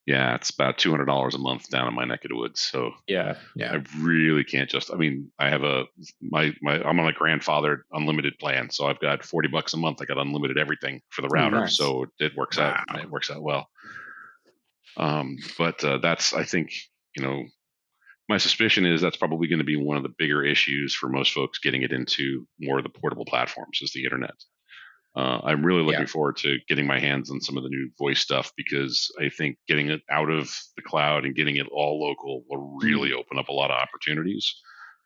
Yeah, it's about $200 a month down in my neck of the woods. So yeah, I really can't I mean, I have I'm on a grandfathered unlimited plan, so I've got $40 a month. I got unlimited everything for the router, nice. So it works out. It works out well. But that's, I think, my suspicion is that's probably going to be one of the bigger issues for most folks getting it into more of the portable platforms is the internet. I'm really looking forward to getting my hands on some of the new voice stuff because I think getting it out of the cloud and getting it all local will really open up a lot of opportunities,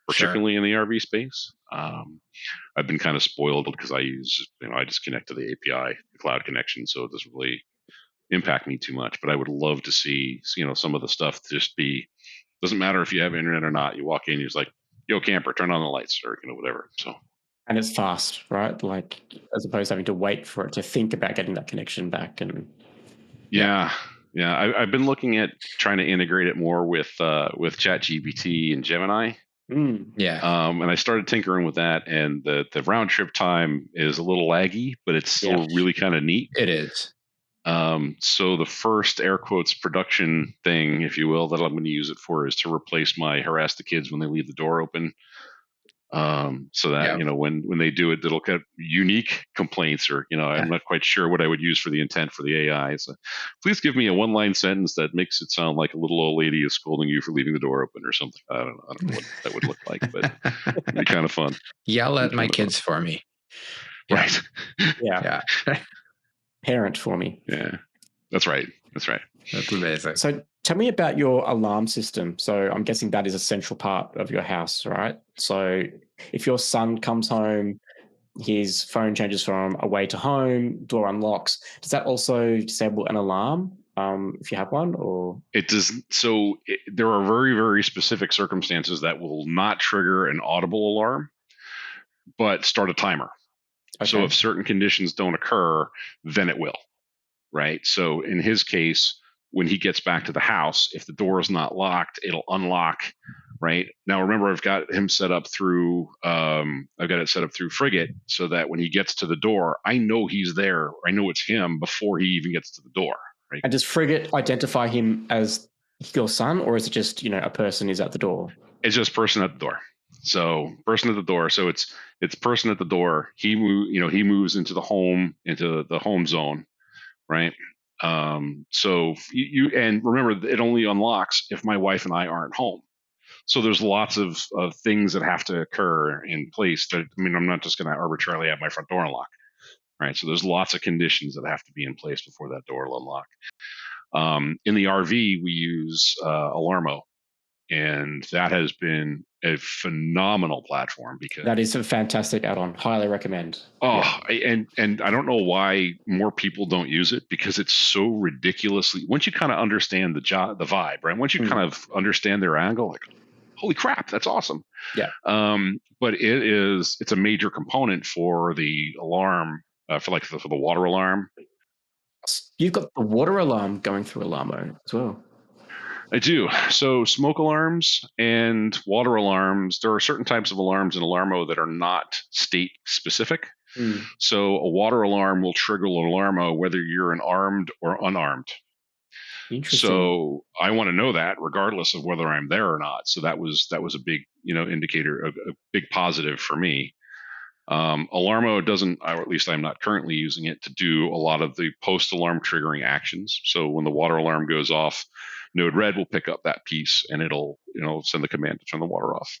particularly in the RV space. I've been kind of spoiled because I just connect to the API, the cloud connection, so it doesn't really impact me too much. But I would love to see, some of the stuff just doesn't matter if you have internet or not. You walk in, you're just like, yo, camper, turn on the lights or, whatever. So. And it's fast, right? Like, as opposed to having to wait for it to think about getting that connection back. And yeah. Yeah, I've been looking at trying to integrate it more with ChatGPT and Gemini. Yeah. And I started tinkering with that, and the round trip time is a little laggy, but it's still really kind of neat. It is. So the first air quotes production thing, if you will, that I'm going to use it for is to replace my harass the kids when they leave the door open. So that, when they do it, it'll get unique complaints, or, I'm not quite sure what I would use for the intent for the AI. So please give me a one-line sentence that makes it sound like a little old lady is scolding you for leaving the door open or something. I don't know what that would look like, but it'd be kind of fun. Yell at my kids for me. Right. Yeah. Parent for me. Yeah. That's right. That's amazing. So tell me about your alarm system. So I'm guessing that is a central part of your house, right? So if your son comes home, his phone changes from away to home, door unlocks, does that also disable an alarm if you have one? Or it does. So there are very, very specific circumstances that will not trigger an audible alarm, but start a timer. Okay. So if certain conditions don't occur, then it will. Right. So in his case, when he gets back to the house, if the door is not locked, it'll unlock. Right now, remember, I've got him set up through. I've got it set up through Frigate, so that when he gets to the door, I know he's there. I know it's him before he even gets to the door. Right. And does Frigate identify him as your son, or is it just a person is at the door? It's just person at the door. So person at the door. So it's person at the door. He moves into the home zone. Right. So you and remember, it only unlocks if my wife and I aren't home. So there's lots of things that have to occur in place. I'm not just going to arbitrarily have my front door unlock. Right. So there's lots of conditions that have to be in place before that door will unlock. In the RV, we use Alarmo, and that has been a phenomenal platform because that is a fantastic add-on. Highly recommend. And I don't know why more people don't use it, because it's so ridiculously, once you kind of understand the vibe, right? Once you kind of understand their angle, like, holy crap, that's awesome. Yeah. But it's a major component for the alarm, for the water alarm. You've got the water alarm going through Alarmo as well. I do. So smoke alarms and water alarms, there are certain types of alarms in Alarmo that are not state specific. So a water alarm will trigger Alarmo whether you're armed or unarmed. Interesting. So I want to know that regardless of whether I'm there or not. So that was a big, indicator, a big positive for me. Alarmo doesn't, or at least I'm not currently using it to do a lot of the post-alarm triggering actions. So when the water alarm goes off, Node-RED will pick up that piece and it'll, send the command to turn the water off.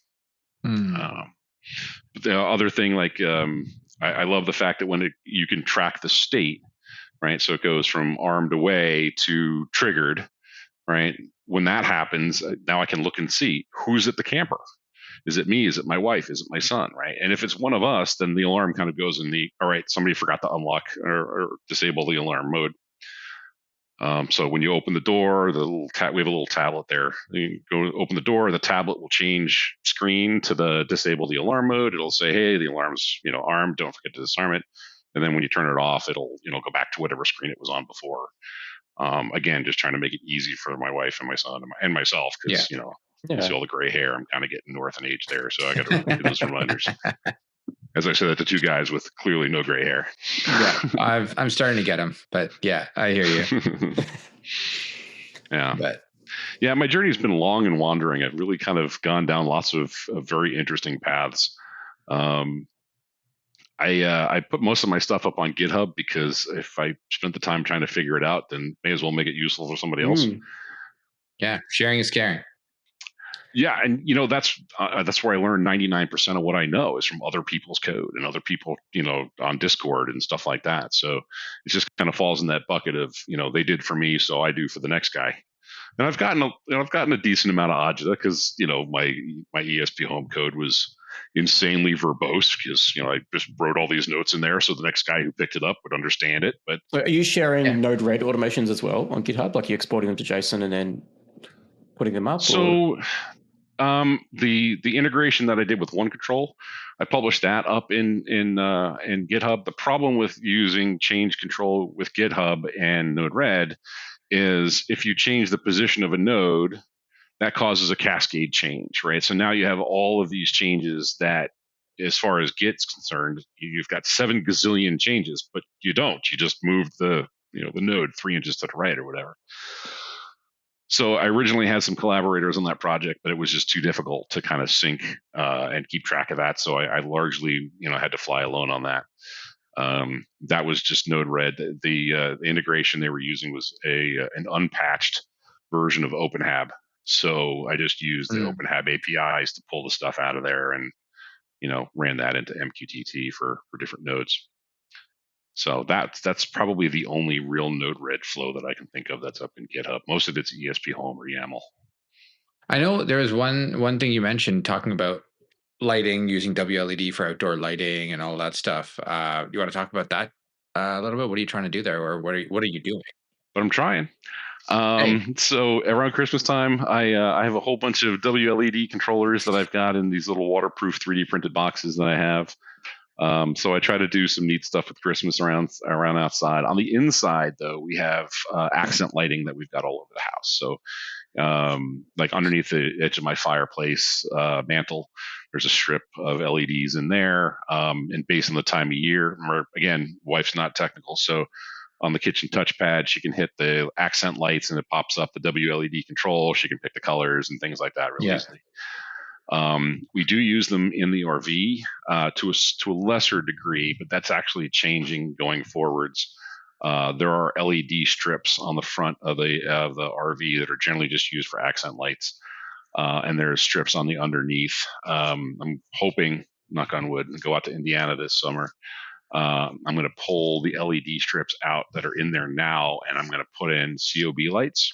But the other thing, I love the fact that you can track the state, right? So it goes from armed away to triggered, right? When that happens, now I can look and see who's at the camper. Is it me? Is it my wife? Is it my son? Right. And if it's one of us, then the alarm kind of goes in all right, somebody forgot to unlock or disable the alarm mode. So when you open the door, we have a little tablet there. You go open the door, the tablet will change screen to the disable the alarm mode. It'll say, hey, the alarm's, armed. Don't forget to disarm it. And then when you turn it off, it'll, go back to whatever screen it was on before. Again, just trying to make it easy for my wife and my son and myself, because, you see all the gray hair. I'm kind of getting north in age there, so I got to get those reminders. As I said that to two guys with clearly no gray hair. Yeah, I'm starting to get them, but yeah, I hear you. Yeah, my journey has been long and wandering. I've really kind of gone down lots of very interesting paths. I put most of my stuff up on GitHub because if I spent the time trying to figure it out, then may as well make it useful for somebody else. Yeah, sharing is caring. Yeah, and that's where I learned 99% of what I know is from other people's code and other people, on Discord and stuff like that. So it just kind of falls in that bucket of, they did for me, so I do for the next guy. And I've gotten a decent amount of agita because my ESP home code was insanely verbose because I just wrote all these notes in there so the next guy who picked it up would understand it. But so are you sharing Node-RED automations as well on GitHub? Like you're exporting them to JSON and then putting them up? So the integration that I did with OneControl, I published that up in GitHub. The problem with using change control with GitHub and Node-RED is if you change the position of a node, that causes a cascade change, right? So now you have all of these changes that, as far as Git's concerned, you've got 7 gazillion changes, but you don't. You just moved the node 3 inches to the right or whatever. So I originally had some collaborators on that project, but it was just too difficult to kind of sync and keep track of that. So I largely, had to fly alone on that. That was just Node-RED. The integration they were using was an unpatched version of OpenHAB. So I just used the OpenHAB APIs to pull the stuff out of there, and ran that into MQTT for different nodes. So that's probably the only real Node-RED flow that I can think of that's up in GitHub. Most of it's ESP Home or YAML. I know there was one thing you mentioned talking about lighting, using WLED for outdoor lighting and all that stuff. You want to talk about that a little bit? What are you trying to do there, or what are you doing? But I'm trying. So around Christmas time, I have a whole bunch of WLED controllers that I've got in these little waterproof 3D printed boxes that I have. So I try to do some neat stuff with Christmas around outside. On the inside, though, we have accent lighting that we've got all over the house. So like underneath the edge of my fireplace mantle, there's a strip of LEDs in there. And based on the time of year, again, wife's not technical, so on the kitchen touchpad, she can hit the accent lights and it pops up the WLED control. She can pick the colors and things like that really easily. We do use them in the RV to a lesser degree, but that's actually changing going forwards. There are LED strips on the front of the RV that are generally just used for accent lights, and there's strips on the underneath. I'm hoping, knock on wood, to go out to Indiana this summer. I'm going to pull the LED strips out that are in there now, and I'm going to put in COB lights.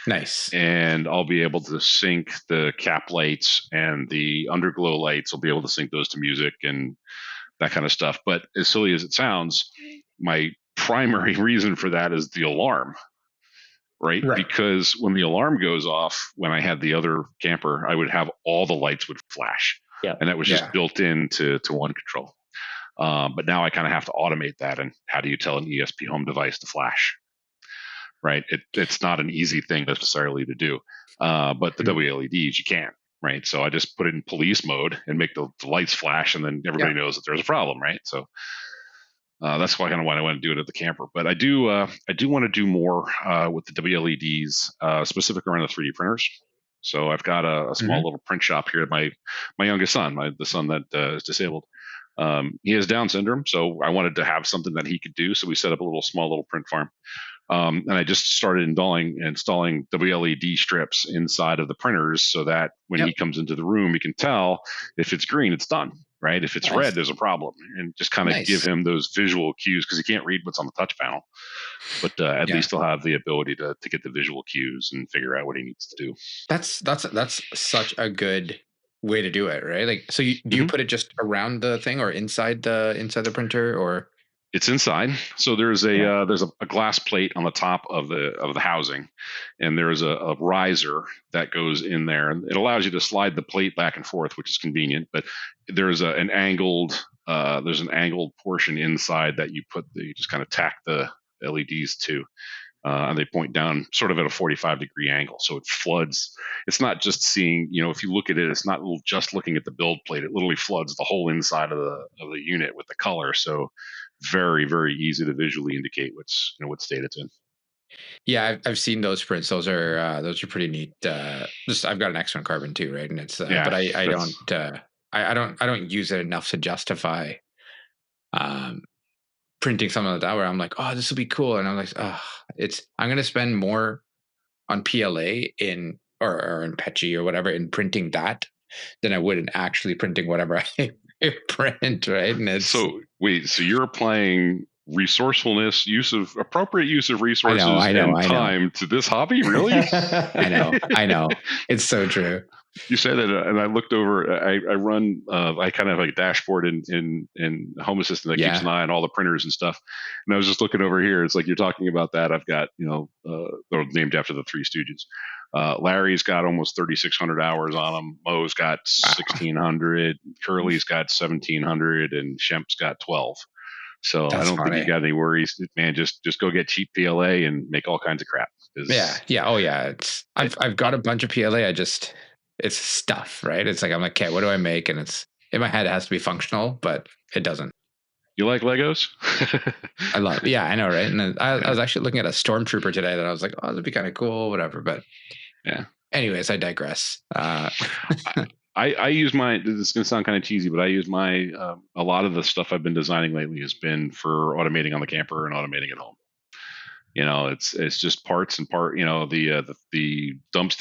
Nice. And I'll be able to sync the cap lights and the underglow lights. I'll be able to sync those to music and that kind of stuff. But as silly as it sounds, my primary reason for that is the alarm, right? Because when the alarm goes off, when I had the other camper, I would have all the lights would flash. Yeah. And that was just built into one control. But now I kind of have to automate that. And how do you tell an ESP home device to flash? Right. It's not an easy thing necessarily to do. But the WLEDs, you can. Right. So I just put it in police mode and make the lights flash, and then everybody knows that there's a problem. Right. So that's why I want to do it at the camper. But I do want to do more with the WLEDs, specific around the 3D printers. So I've got a small little print shop here. My youngest son, the son that is disabled, he has Down syndrome. So I wanted to have something that he could do. So we set up a small little print farm. And I just started installing WLED strips inside of the printers so that when he comes into the room, he can tell if it's green, it's done, right? If it's red, there's a problem, and just kind of give him those visual cues, because he can't read what's on the touch panel, but at least he'll have the ability to get the visual cues and figure out what he needs to do. That's such a good way to do it, right? Like, so do you put it just around the thing or inside the printer, or? It's inside. So there's a glass plate on the top of the housing, and there's a riser that goes in there, and it allows you to slide the plate back and forth, which is convenient. But there's an angled portion inside that you just kind of tack the LEDs to, and they point down sort of at a 45-degree angle, so it floods. It's not just seeing, if you look at it, it's not just looking at the build plate. It literally floods the whole inside of the unit with the color. So very, very easy to visually indicate what state it's in. Yeah, I've seen those prints. Those are pretty neat. I've got an X1 Carbon too, right? And it's but I don't use it enough to justify printing something like that, where I'm like, oh, this will be cool, and I'm like, I'm going to spend more on PLA or in Petchy or whatever in printing that than I would in actually printing whatever I print, right? And it's, so you're applying resourcefulness, appropriate use of resources and time to this hobby, really? I know. It's so true. You said that, and I looked over. I run. I kind of have like a dashboard in Home Assistant that keeps an eye on all the printers and stuff. And I was just looking over here. It's like you're talking about that. I've got they're named after the Three Stooges. Larry's got almost 3,600 hours on them. Mo's got 1,600. Curly's got 1,700, and Shemp's got 12. So I That's don't think you funny. got any worries, man. Just go get cheap PLA and make all kinds of crap. Yeah. Oh yeah. I've got a bunch of PLA. It's stuff, right? It's like, I'm like, okay, what do I make? And it's in my head, it has to be functional, but it doesn't. You like Legos? I love, yeah, I know, right? And then I Yeah. was actually looking at a Stormtrooper today that I was like, oh, that'd be kind of cool, whatever. But Yeah. anyways, I digress. I use my. This is going to sound kind of cheesy, but I use my. A lot of the stuff I've been designing lately has been for automating on the camper and automating at home. It's just parts and part. The dump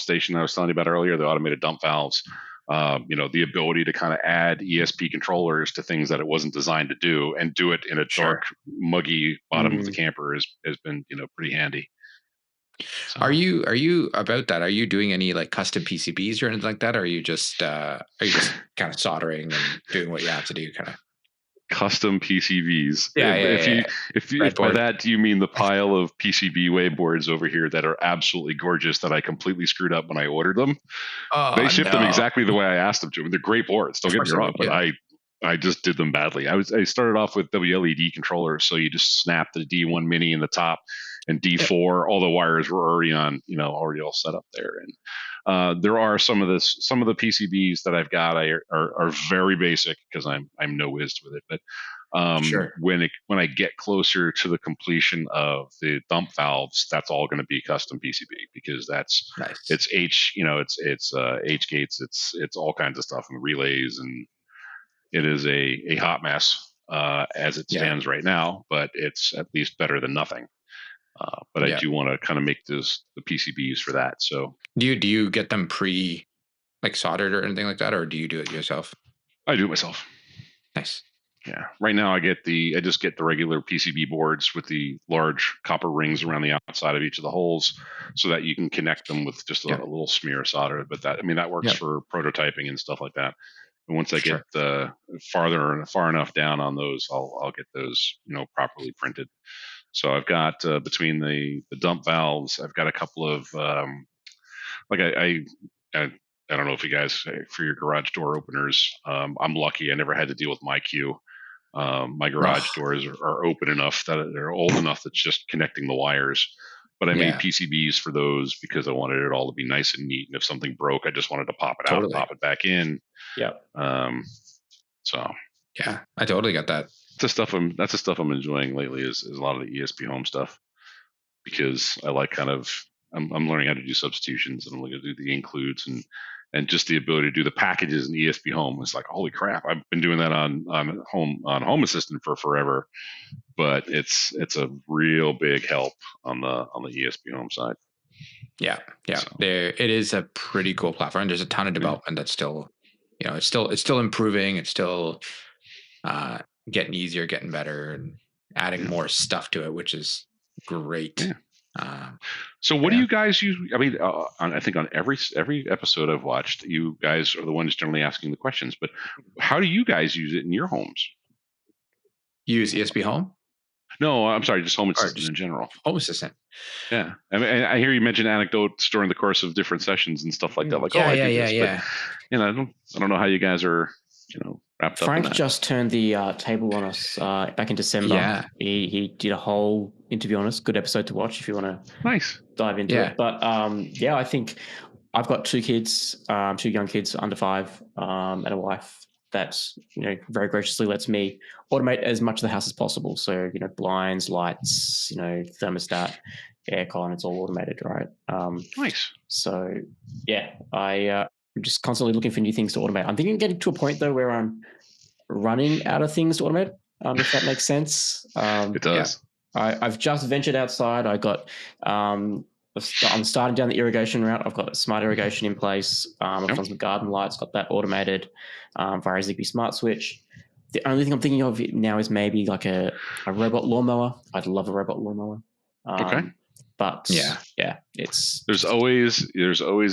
station I was telling you about earlier, the automated dump valves. The ability to kind of add ESP controllers to things that it wasn't designed to do, and do it in a Sure. dark, muggy bottom of the camper has been pretty handy. So. Are you about that? Are you doing any like custom PCBs or anything like that? Or are you just kind of soldering and doing what you have to do, kind of? Custom PCBs. If by that do you mean the pile of PCB boards over here that are absolutely gorgeous that I completely screwed up when I ordered them? They shipped them exactly the way I asked them to. They're great boards. Don't get me wrong, but I just did them badly. I started off with WLED controllers, so you just snap the D1 mini in the top and D4. All the wires were already on, already all set up there. And there are some of the PCBs that I've got are very basic because I'm no whiz with it. But Sure. when I get closer to the completion of the dump valves, that's all going to be custom PCB because that's Nice. it's H H gates, it's all kinds of stuff and relays, and it is a hot mess as it stands right now, but it's at least better than nothing. But I do want to kind of make the PCBs for that. So do you get them like soldered or anything like that, or do you do it yourself? I do it myself. Nice. Yeah. Right now I just get the regular PCB boards with the large copper rings around the outside of each of the holes so that you can connect them with just a little smear of solder. But that works for prototyping and stuff like that. And once I get far enough down on those, I'll get those, properly printed. So I've got between the dump valves, I've got a couple of I don't know if you guys for your garage door openers. I'm lucky; I never had to deal with my queue. My garage doors are open enough that they're old enough that's just connecting the wires. But I made PCBs for those because I wanted it all to be nice and neat. And if something broke, I just wanted to pop it out and pop it back in. Yeah. So. Yeah, I totally got that. That's the stuff I'm enjoying lately is a lot of the ESP home stuff because I like I'm learning how to do substitutions and I'm going to do the includes and just the ability to do the packages in ESP home. It's like, holy crap. I've been doing that on Home Assistant for forever, but it's a real big help on the ESP home side. Yeah. So. It is a pretty cool platform. There's a ton of development that's still, it's still improving. It's still getting easier, getting better, and adding more stuff to it, which is great. Yeah. So what do you guys use? I mean, I think on every episode I've watched, you guys are the ones generally asking the questions, but how do you guys use it in your homes? Use ESP Home? No, I'm sorry, just Home Assistant in general. Home Assistant. Yeah. I mean, I hear you mention anecdotes during the course of different sessions and stuff like that. Like, I do this, but I don't know how you guys are, wrapped up in that. Frenck just turned the table on us back in December. Yeah. He did a whole interview on us. Good episode to watch if you want to dive into it. But I think I've got two kids, 2 young kids under 5, and a wife that very graciously lets me automate as much of the house as possible. So blinds, lights, thermostat, aircon, it's all automated, right? Nice. So I'm just constantly looking for new things to automate. I'm thinking of getting to a point though where I'm running out of things to automate, if that makes sense. It does. I've just ventured outside. I'm starting down the irrigation route. I've got smart irrigation in place. I've done some garden lights, got that automated via Zigbee smart switch. The only thing I'm thinking of now is maybe like a robot lawnmower. I'd love a robot lawnmower. Okay. But there's always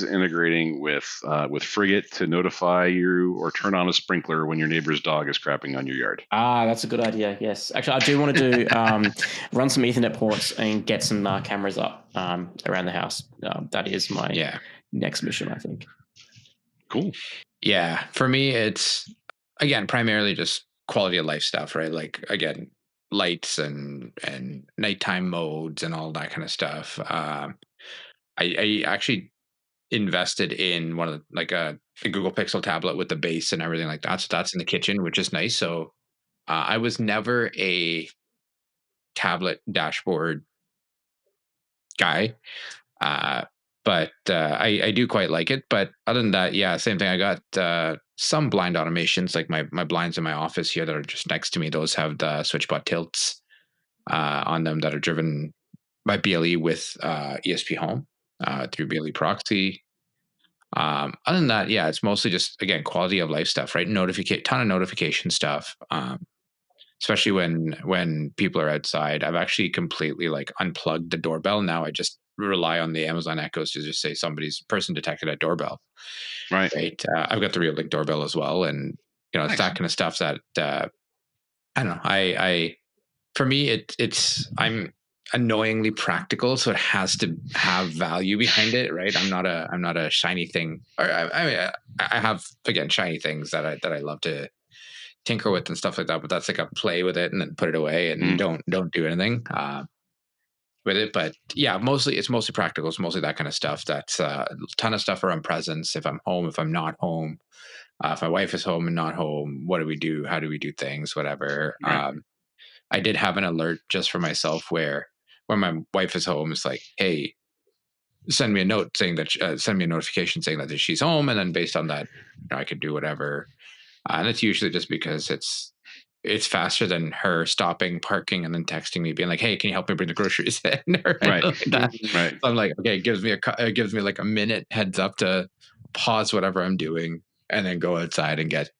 integrating with Frigate to notify you or turn on a sprinkler when your neighbor's dog is crapping on your yard. That's a good idea. Yes, actually, I do want to do run some Ethernet ports and get some cameras up around the house. That is my next mission, I think. Cool. Yeah, for me, it's again primarily just quality of life stuff, right? Like again, lights and nighttime modes and all that kind of stuff. I actually invested in one of like a Google Pixel tablet with the base and everything like that. So that's in the kitchen, which is nice. So I was never a tablet dashboard guy. Uh, but I do quite like it. But other than that, yeah, same thing. I got some blind automations, like my blinds in my office here that are just next to me. Those have the SwitchBot tilts on them that are driven by BLE with ESP Home through BLE proxy. Other than that, yeah, it's mostly just again quality of life stuff, right? Ton of notification stuff. Especially when people are outside. I've actually completely like unplugged the doorbell. Now I just rely on the Amazon Echoes to just say somebody's person detected at doorbell. Right. Right. I've got the Real Link doorbell as well, and it's Nice. that kind of stuff that I don't know. I for me I'm annoyingly practical, so it has to have value behind it, right? I'm not a shiny thing, or I have again shiny things that I love to tinker with and stuff like that, but that's like a play with it and then put it away and don't do anything with it. But yeah, it's mostly practical. It's mostly that kind of stuff. That's a ton of stuff around presence. If I'm home, if I'm not home, if my wife is home and not home, what do we do? How do we do things? Whatever. Right. I did have an alert just for myself where when my wife is home, it's like, hey, send me a note saying that send me a notification saying that she's home, and then based on that, I could do whatever. And it's usually just because it's faster than her stopping, parking, and then texting me, being like, "Hey, can you help me bring the groceries in?" Or Right. like that. Right. So I'm like, okay, it gives me like a minute heads up to pause whatever I'm doing and then go outside and get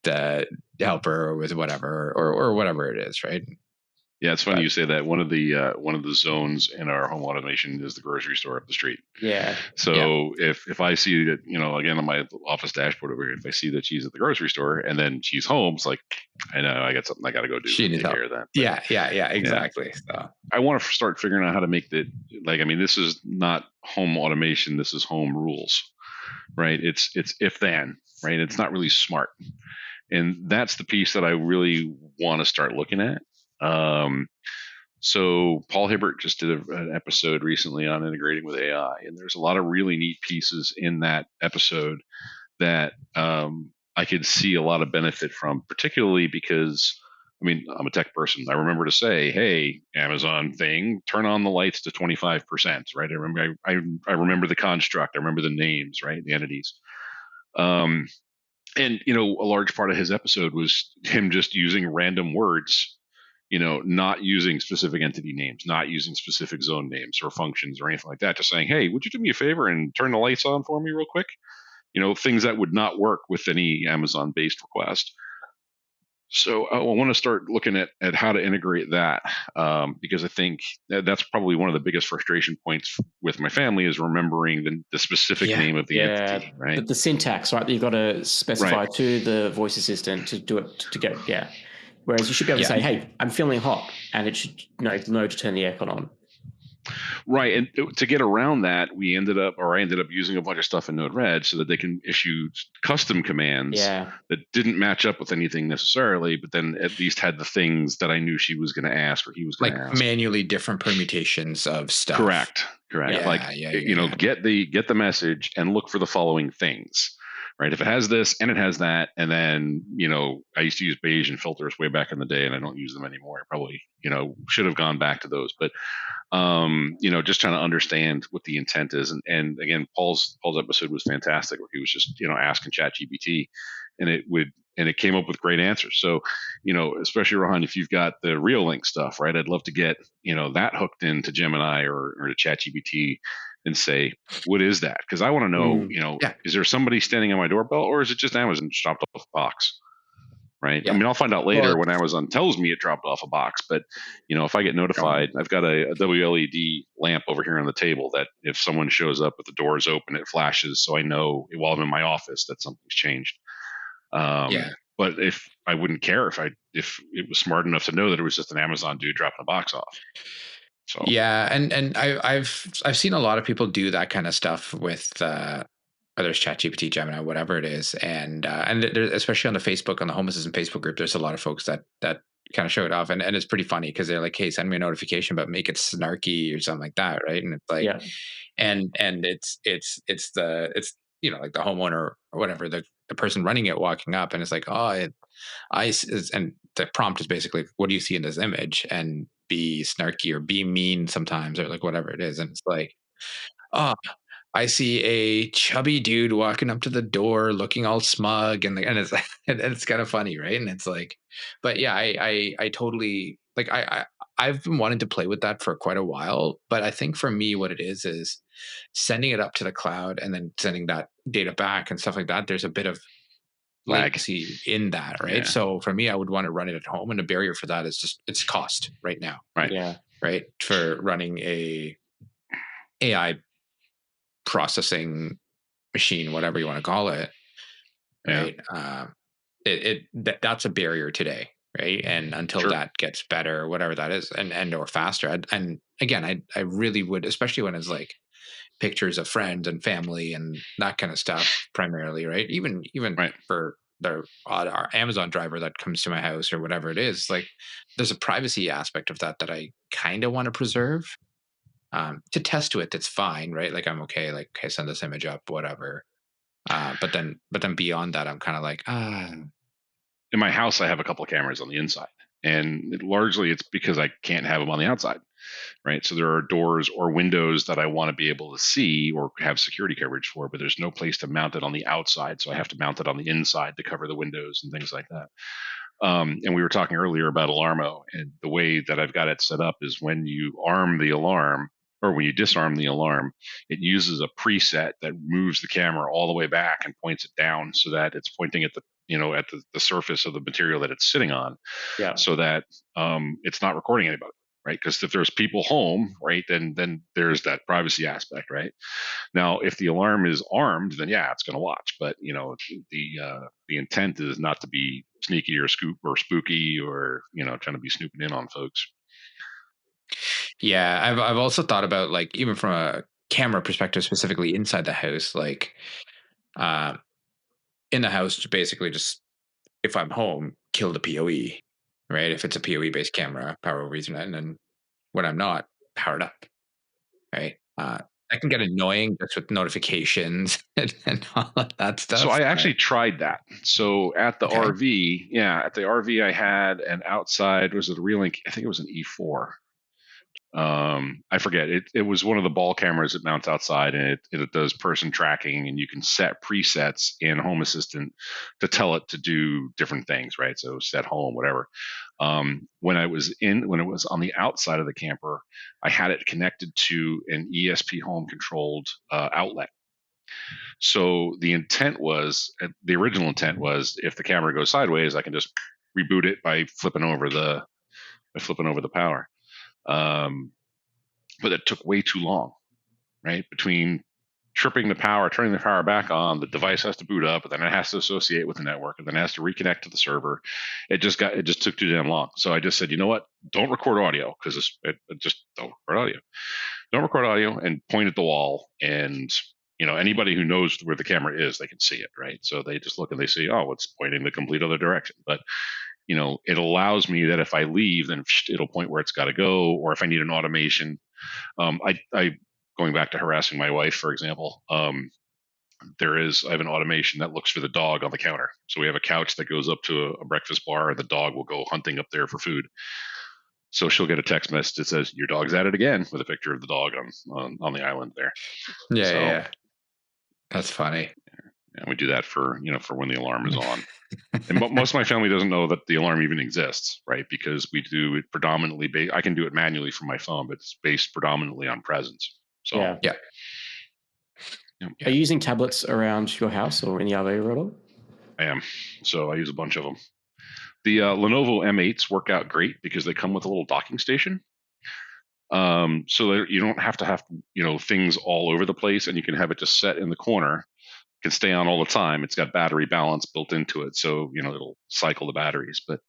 help her with whatever or whatever it is, right? Yeah, it's funny you say that. One of the zones in our home automation is the grocery store up the street. Yeah. So if I see that, again on my office dashboard over here, if I see that she's at the grocery store and then she's home, it's like, I know I got something I got to go do. She needs take help. care of that. But yeah, exactly. So I want to start figuring out how to make this is not home automation. This is home rules, right? It's if then, right? It's not really smart. And that's the piece that I really want to start looking at. So Paul Hibbert just did an episode recently on integrating with AI, and there's a lot of really neat pieces in that episode that I could see a lot of benefit from, particularly because I'm a tech person. I remember to say, "Hey, Amazon thing, turn on the lights to 25%." Right? I remember the construct. I remember the names, right? The entities. And a large part of his episode was him just using random words, not using specific entity names, not using specific zone names or functions or anything like that, just saying, "Hey, would you do me a favor and turn the lights on for me real quick?" Things that would not work with any Amazon based request. So I want to start looking at how to integrate that, because I think that's probably one of the biggest frustration points with my family is remembering the specific name of the entity, right? The syntax, right? You've got to specify Right. to the voice assistant to do it to get, Whereas you should be able to say, "Hey, I'm feeling hot," and it should know to turn the aircon on. Right. And to get around that, I ended up using a bunch of stuff in Node-RED so that they can issue custom commands that didn't match up with anything necessarily, but then at least had the things that I knew she was going to ask or he was going to ask. Manually different permutations of stuff. Correct. Yeah, get the message and look for the following things. Right. If it has this and it has that, and then, I used to use Bayesian filters way back in the day and I don't use them anymore. I probably, should have gone back to those. But just trying to understand what the intent is. And again, Paul's episode was fantastic where he was just, asking ChatGPT and it came up with great answers. So, especially Rohan, if you've got the Real Link stuff, right, I'd love to get, that hooked into Gemini or to ChatGPT and say, what is that? Because I want to know, is there somebody standing on my doorbell or is it just Amazon just dropped off a box? Right. Yeah. I'll find out later when Amazon tells me it dropped off a box. But, if I get notified, I've got a WLED lamp over here on the table that if someone shows up with the doors open, it flashes. So I know while I'm in my office that something's changed. But if I wouldn't care if it was smart enough to know that it was just an Amazon dude dropping a box off. So yeah, and I've seen a lot of people do that kind of stuff with whether it's ChatGPT, Gemini, whatever it is, and there's, especially on the Facebook, on the Home Assistant Facebook group, there's a lot of folks that kind of show it off, and it's pretty funny because they're like, "Hey, send me a notification, but make it snarky or something like that," right? And it's like, Yeah. and it's like the homeowner or whatever, the person running it walking up, and it's like, oh, and the prompt is basically, what do you see in this image? And be snarky or be mean sometimes, or like whatever it is, and it's like, oh, I see a chubby dude walking up to the door looking all smug, and it's and it's kind of funny, right? And it's like, but yeah, I totally like, I've been wanting to play with that for quite a while, but I think for me what it is sending it up to the cloud and then sending that data back and stuff like that. There's a bit of Lag. latency in that, right? Yeah. So for me, I would want to run it at home, and the barrier for that is just it's cost right now, Right. Yeah. right? For running a AI processing machine, whatever you want to call it, right? That's a barrier today, right? And until Sure. that gets better, whatever that is, and or faster, and again, I really would, especially when it's like pictures of friends and family and that kind of stuff, primarily, right? Even Right. for our Amazon driver that comes to my house or whatever it is, like there's a privacy aspect of that I kind of want to preserve. To test to it, that's fine, right? Like I'm okay, like, okay, send this image up, whatever. But then beyond that, I'm kind of like, In my house, I have a couple of cameras on the inside, and largely it's because I can't have them on the outside, right? So there are doors or windows that I want to be able to see or have security coverage for, but there's no place to mount it on the outside, so I have to mount it on the inside to cover the windows and things like that. And we were talking earlier about Alarmo, and the way that I've got it set up is when you arm the alarm or when you disarm the alarm, it uses a preset that moves the camera all the way back and points it down so that it's pointing at the surface of the material that it's sitting on, Yeah. so that it's not recording anybody, right? Because if there's people home, right, then there's that privacy aspect, right? Now, if the alarm is armed, then yeah, it's going to watch. But the intent is not to be sneaky or spooky or trying to be snooping in on folks. yeah, I've also thought about, like, even from a camera perspective, specifically inside the house, like, uh, in the house, to basically just, if I'm home, kill the PoE, right? If it's a PoE based camera, power over Ethernet, and then when I'm not, power it up, right? That can get annoying just with notifications and all of that stuff. So I actually tried that. So at the Okay. RV, I had an outside. Was it a Relink? I think it was an E4. I forget. It was one of the ball cameras that mounts outside, and it does person tracking, and you can set presets in Home Assistant to tell it to do different things, right? So set home, whatever. When it was on the outside of the camper, I had it connected to an ESP home controlled outlet. So the original intent was, if the camera goes sideways, I can just reboot it by flipping over the power. But it took way too long, right? Between tripping the power, turning the power back on, the device has to boot up, and then it has to associate with the network, and then it has to reconnect to the server. It just took too damn long. So I just said, you know what? Don't record audio, because just don't record audio. Don't record audio, and point at the wall, and anybody who knows where the camera is, they can see it, right? So they just look and they see, oh, it's pointing the complete other direction. But it allows me that if I leave, then it'll point where it's got to go, or if I need an automation. I going back to harassing my wife, for example. I have an automation that looks for the dog on the counter. So we have a couch that goes up to a breakfast bar, and the dog will go hunting up there for food. So she'll get a text message that says, "Your dog's at it again," with a picture of the dog on the island there. Yeah. That's funny. And we do that for when the alarm is on. And most of my family doesn't know that the alarm even exists, right? Because we do it predominantly. I can do it manually from my phone, but it's based predominantly on presence. So Yeah. Are you using tablets around your house or in the RV at all? I am. So I use a bunch of them. The Lenovo M8s work out great because they come with a little docking station. So that you don't have to have things all over the place, and you can have it just set in the corner. Can stay on all the time. It's got battery balance built into it, so it'll cycle the batteries. But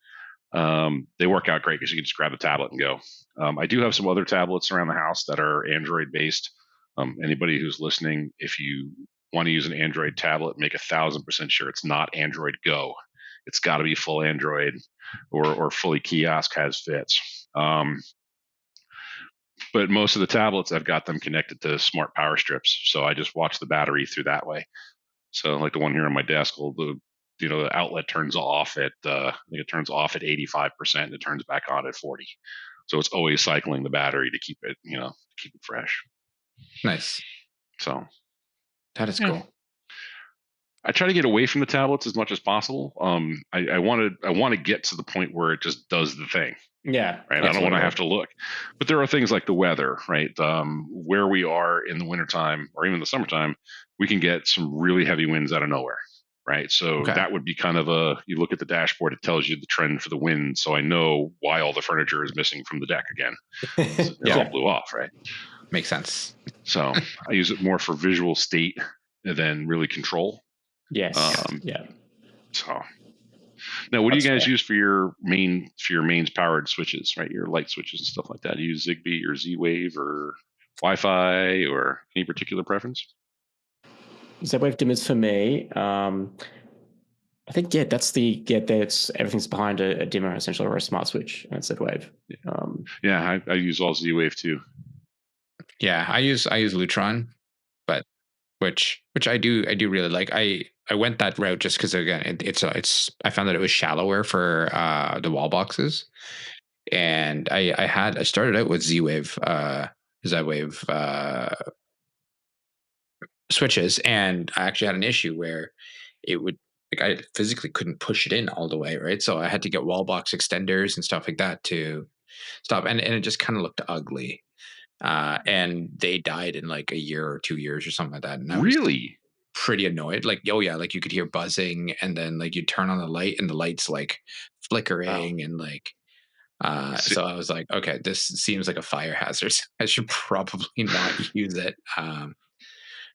they work out great because you can just grab the tablet and go. I do have some other tablets around the house that are Android based. Anybody who's listening, if you want to use an Android tablet, make 1,000% sure it's not Android Go. It's got to be full Android or fully kiosk has fits. But most of the tablets, I've got them connected to smart power strips, so I just watch the battery through that way. So like the one here on my desk, the outlet turns off at I think it turns off at 85% and it turns back on at 40. So it's always cycling the battery to keep it fresh. Nice. So that is cool. I try to get away from the tablets as much as possible. I want to get to the point where it just does the thing. Yeah. Right. I don't want to have to look. But there are things like the weather, right? Where we are in the wintertime or even the summertime, we can get some really heavy winds out of nowhere. Right. So that would be kind of you look at the dashboard, it tells you the trend for the wind. So I know why all the furniture is missing from the deck again. It all blew off. Right. Makes sense. So I use it more for visual state than really control. Yes. So now, what do you guys use for your mains powered switches, right? Your light switches and stuff like that. Do you use Zigbee or Z-Wave or Wi-Fi or any particular preference? Z-Wave dimmers for me. I think that's everything's behind a dimmer essentially, or a smart switch, and it's Z-Wave. I use all Z-Wave too. Yeah, I use Lutron, but which I do really like. I went that route just because again it's I found that it was shallower for the wall boxes, and I started out with Z-Wave switches, and I actually had an issue where it would I physically couldn't push it in all the way, right? So I had to get wall box extenders and stuff like that to stop, and it just kind of looked ugly. And they died in like a year or 2 years or something like that. And I was pretty annoyed. Like, like you could hear buzzing, and then like you turn on the light and the light's like flickering and like so I was like, okay, this seems like a fire hazard. I should probably not use it.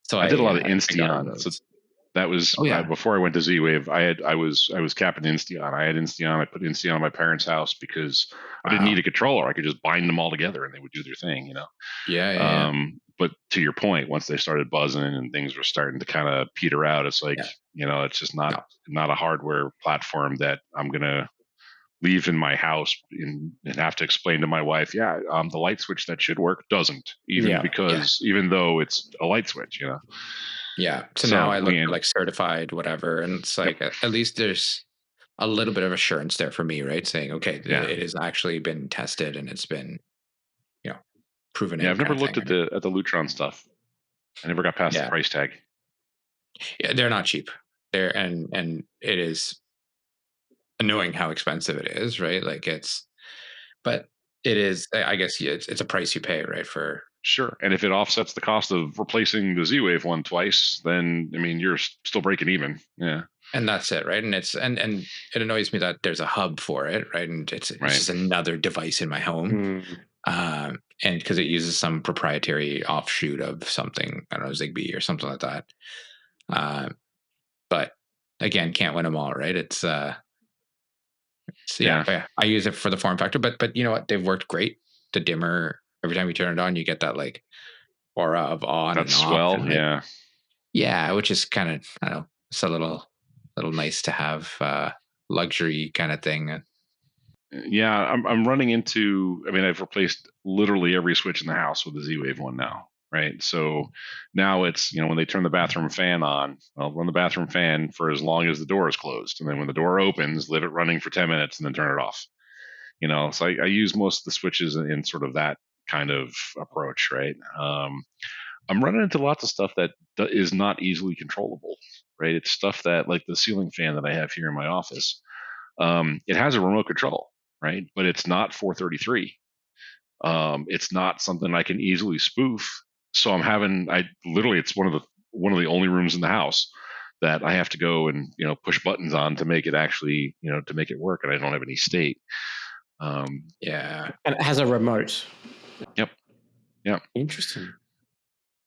So I did a lot of Insteon. So that was before I went to Z-Wave. I was capping Insteon. I had Insteon. I put Insteon on my parents' house because I didn't need a controller. I could just bind them all together and they would do their thing, But to your point, once they started buzzing and things were starting to kind of peter out, it's like it's just not a hardware platform that I'm gonna leave in my house and have to explain to my wife, the light switch that should work doesn't, even though it's a light switch, Yeah. So now I look for like certified whatever, and it's like at least there's a little bit of assurance there for me, right? Saying, okay, it has actually been tested and it's been, proven. Yeah, I've never looked at the Lutron stuff. I never got past the price tag. Yeah, they're not cheap. And it is annoying how expensive it is, right? Like but it is, I guess, it's a price you pay, right? For sure. And if it offsets the cost of replacing the Z-Wave one twice, then you're still breaking even. Yeah. And that's it, right? And it's and it annoys me that there's a hub for it, right? And it's just another device in my home. And because it uses some proprietary offshoot of something, I don't know, Zigbee or something like that. But again, can't win them all, right? It's I use it for the form factor, but you know what? They've worked great. The dimmer, every time you turn it on, you get that like aura of on and swell, off. And yeah, which is kind of, I don't know, it's a little nice to have, luxury kind of thing. Yeah, I'm running into. I've replaced literally every switch in the house with the Z-Wave one now. Right. So now it's, when they turn the bathroom fan on, I'll run the bathroom fan for as long as the door is closed. And then when the door opens, leave it running for 10 minutes and then turn it off. So I use most of the switches in sort of that kind of approach. Right. I'm running into lots of stuff that is not easily controllable. Right. It's stuff that, like the ceiling fan that I have here in my office, it has a remote control. Right. But it's not 433. It's not something I can easily spoof. So it's one of the only rooms in the house that I have to go and, push buttons on to make it actually, to make it work. And I don't have any state. And it has a remote. Yep. Interesting.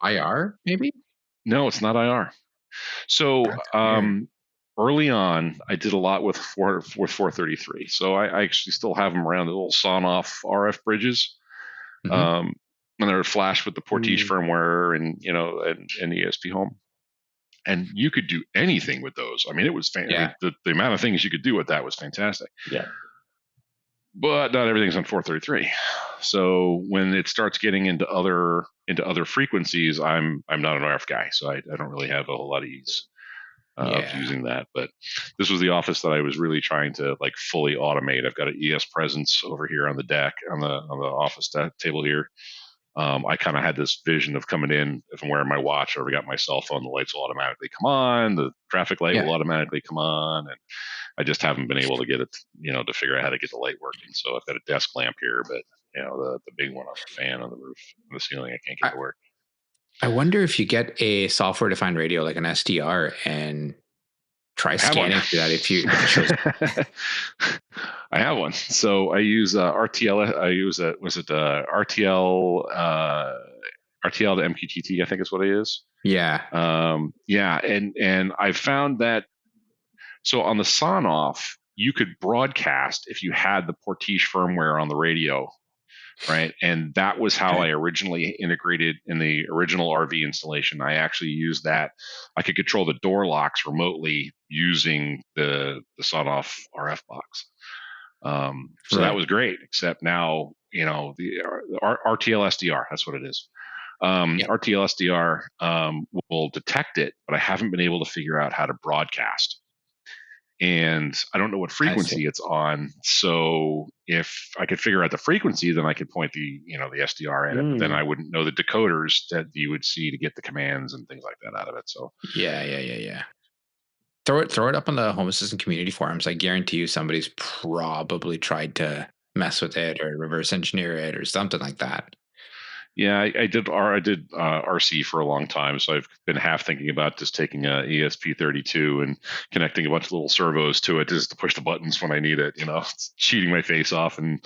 IR maybe? No, it's not IR. So, early on, I did a lot with 433. So I actually still have them around, the little sawn off RF bridges. And they're flash with the Portage firmware and, and ESP Home. and you could do anything with those. I mean, it was fantastic. I mean, the amount of things you could do with that was fantastic. Yeah. But not everything's on 433. So when it starts getting into other frequencies, I'm not an RF guy, so I don't really have a whole lot of ease of using that. But this was the office that I was really trying to like fully automate. I've got an ES presence over here on the deck on the office table here. I kind of had this vision of coming in, if I'm wearing my watch or I got my cell phone, the lights will automatically come on, the traffic light will automatically come on, and I just haven't been able to get it, to figure out how to get the light working. So I've got a desk lamp here, but the big one on the fan on the roof, on the ceiling, I can't get to work. I wonder if you get a software-defined radio like an SDR and try scanning through that if it shows. I have one. So I use RTL. I use RTL to MQTT, I think is what it is. Yeah. And I found that so on the Sonoff, you could broadcast if you had the Portiche firmware on the radio, right? And that was how I originally integrated in the original RV installation. I actually used that. I could control the door locks remotely using the Sonoff RF box. So that was great, except now, the RTL SDR, that's what it is. RTL SDR will detect it, but I haven't been able to figure out how to broadcast. And I don't know what frequency it's on. So if I could figure out the frequency, then I could point the SDR at it. But then I wouldn't know the decoders that you would see to get the commands and things like that out of it. So yeah. Throw it up on the Home Assistant community forums. I guarantee you somebody's probably tried to mess with it or reverse engineer it or something like that. Yeah, I did RC for a long time, so I've been half thinking about just taking a ESP32 and connecting a bunch of little servos to it just to push the buttons when I need it. It's cheating my face off, and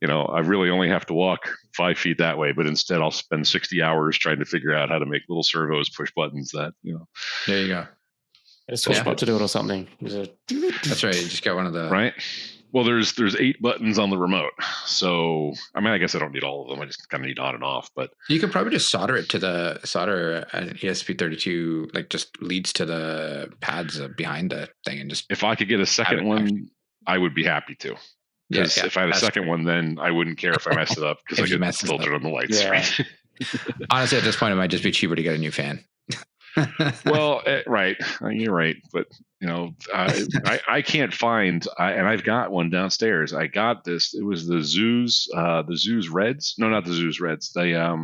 I really only have to walk 5 feet that way, but instead I'll spend 60 hours trying to figure out how to make little servos push buttons. There you go. A switch bot to do it or something. That's right. You just got one of the right. Well, there's 8 buttons on the remote, so I mean, I guess I don't need all of them. I just kind of need on and off. But you could probably just solder an ESP32, like just leads to the pads behind the thing, and just. If I could get a second one, I would be happy to. Because if I had a second one, then I wouldn't care if I messed it up because I could still turn on the lights. Yeah. Right? Honestly, at this point, it might just be cheaper to get a new fan. Well, right, you're right, but I can't find, and I've got one downstairs. I got this. It was the Zeus Reds. No, not the Zeus Reds. They I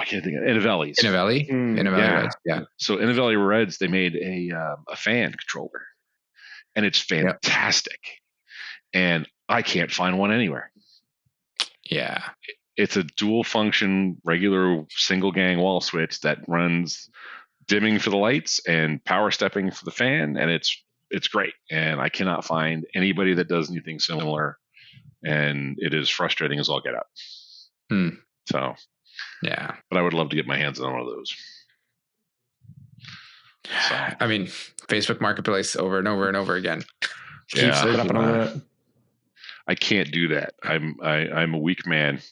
can't think of Innovellis. Innovelli Reds. Yeah. So Innovelli Reds, they made a fan controller, and it's fantastic. And I can't find one anywhere. Yeah. It's a dual function, regular single gang wall switch that runs dimming for the lights and power stepping for the fan. And it's great. And I cannot find anybody that does anything similar. And it is frustrating as all get out. So, yeah, but I would love to get my hands on one of those. So. I mean, Facebook Marketplace over and over and over again. I can't do that. I'm a weak man.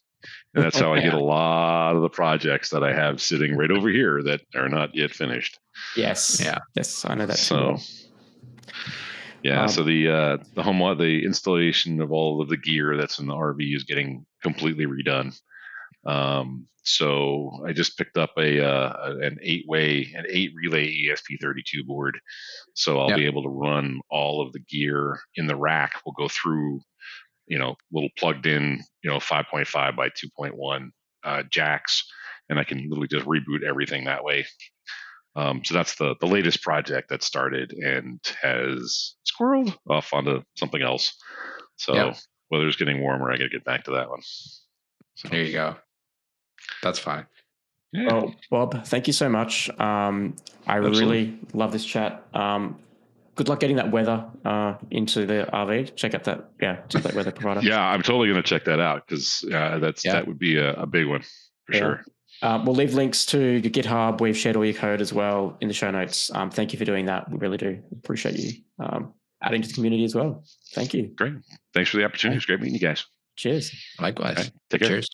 And that's how I get a lot of the projects that I have sitting right over here that are not yet finished. Yes. Yeah. Yes, I know that. So, so the installation of all of the gear that's in the RV is getting completely redone. So I just picked up an 8 relay ESP32 board. So I'll be able to run all of the gear in the rack. We'll go through little plugged in, 5.5 by 2.1 jacks, and I can literally just reboot everything that way. So that's the latest project that started and has squirreled off onto something else. So weather's getting warmer. I got to get back to that one. So. There you go. That's fine. Yeah. Well, Bob, thank you so much. I really love this chat. Good luck getting that weather into the RV. Check out that weather provider. Yeah, I'm totally going to check that out because that would be a big one for sure. We'll leave links to your GitHub. We've shared all your code as well in the show notes. Thank you for doing that. We really do appreciate you adding to the community as well. Thank you. Great. Thanks for the opportunity. It's great meeting you guys. Cheers. Likewise. Right, take care. Cheers.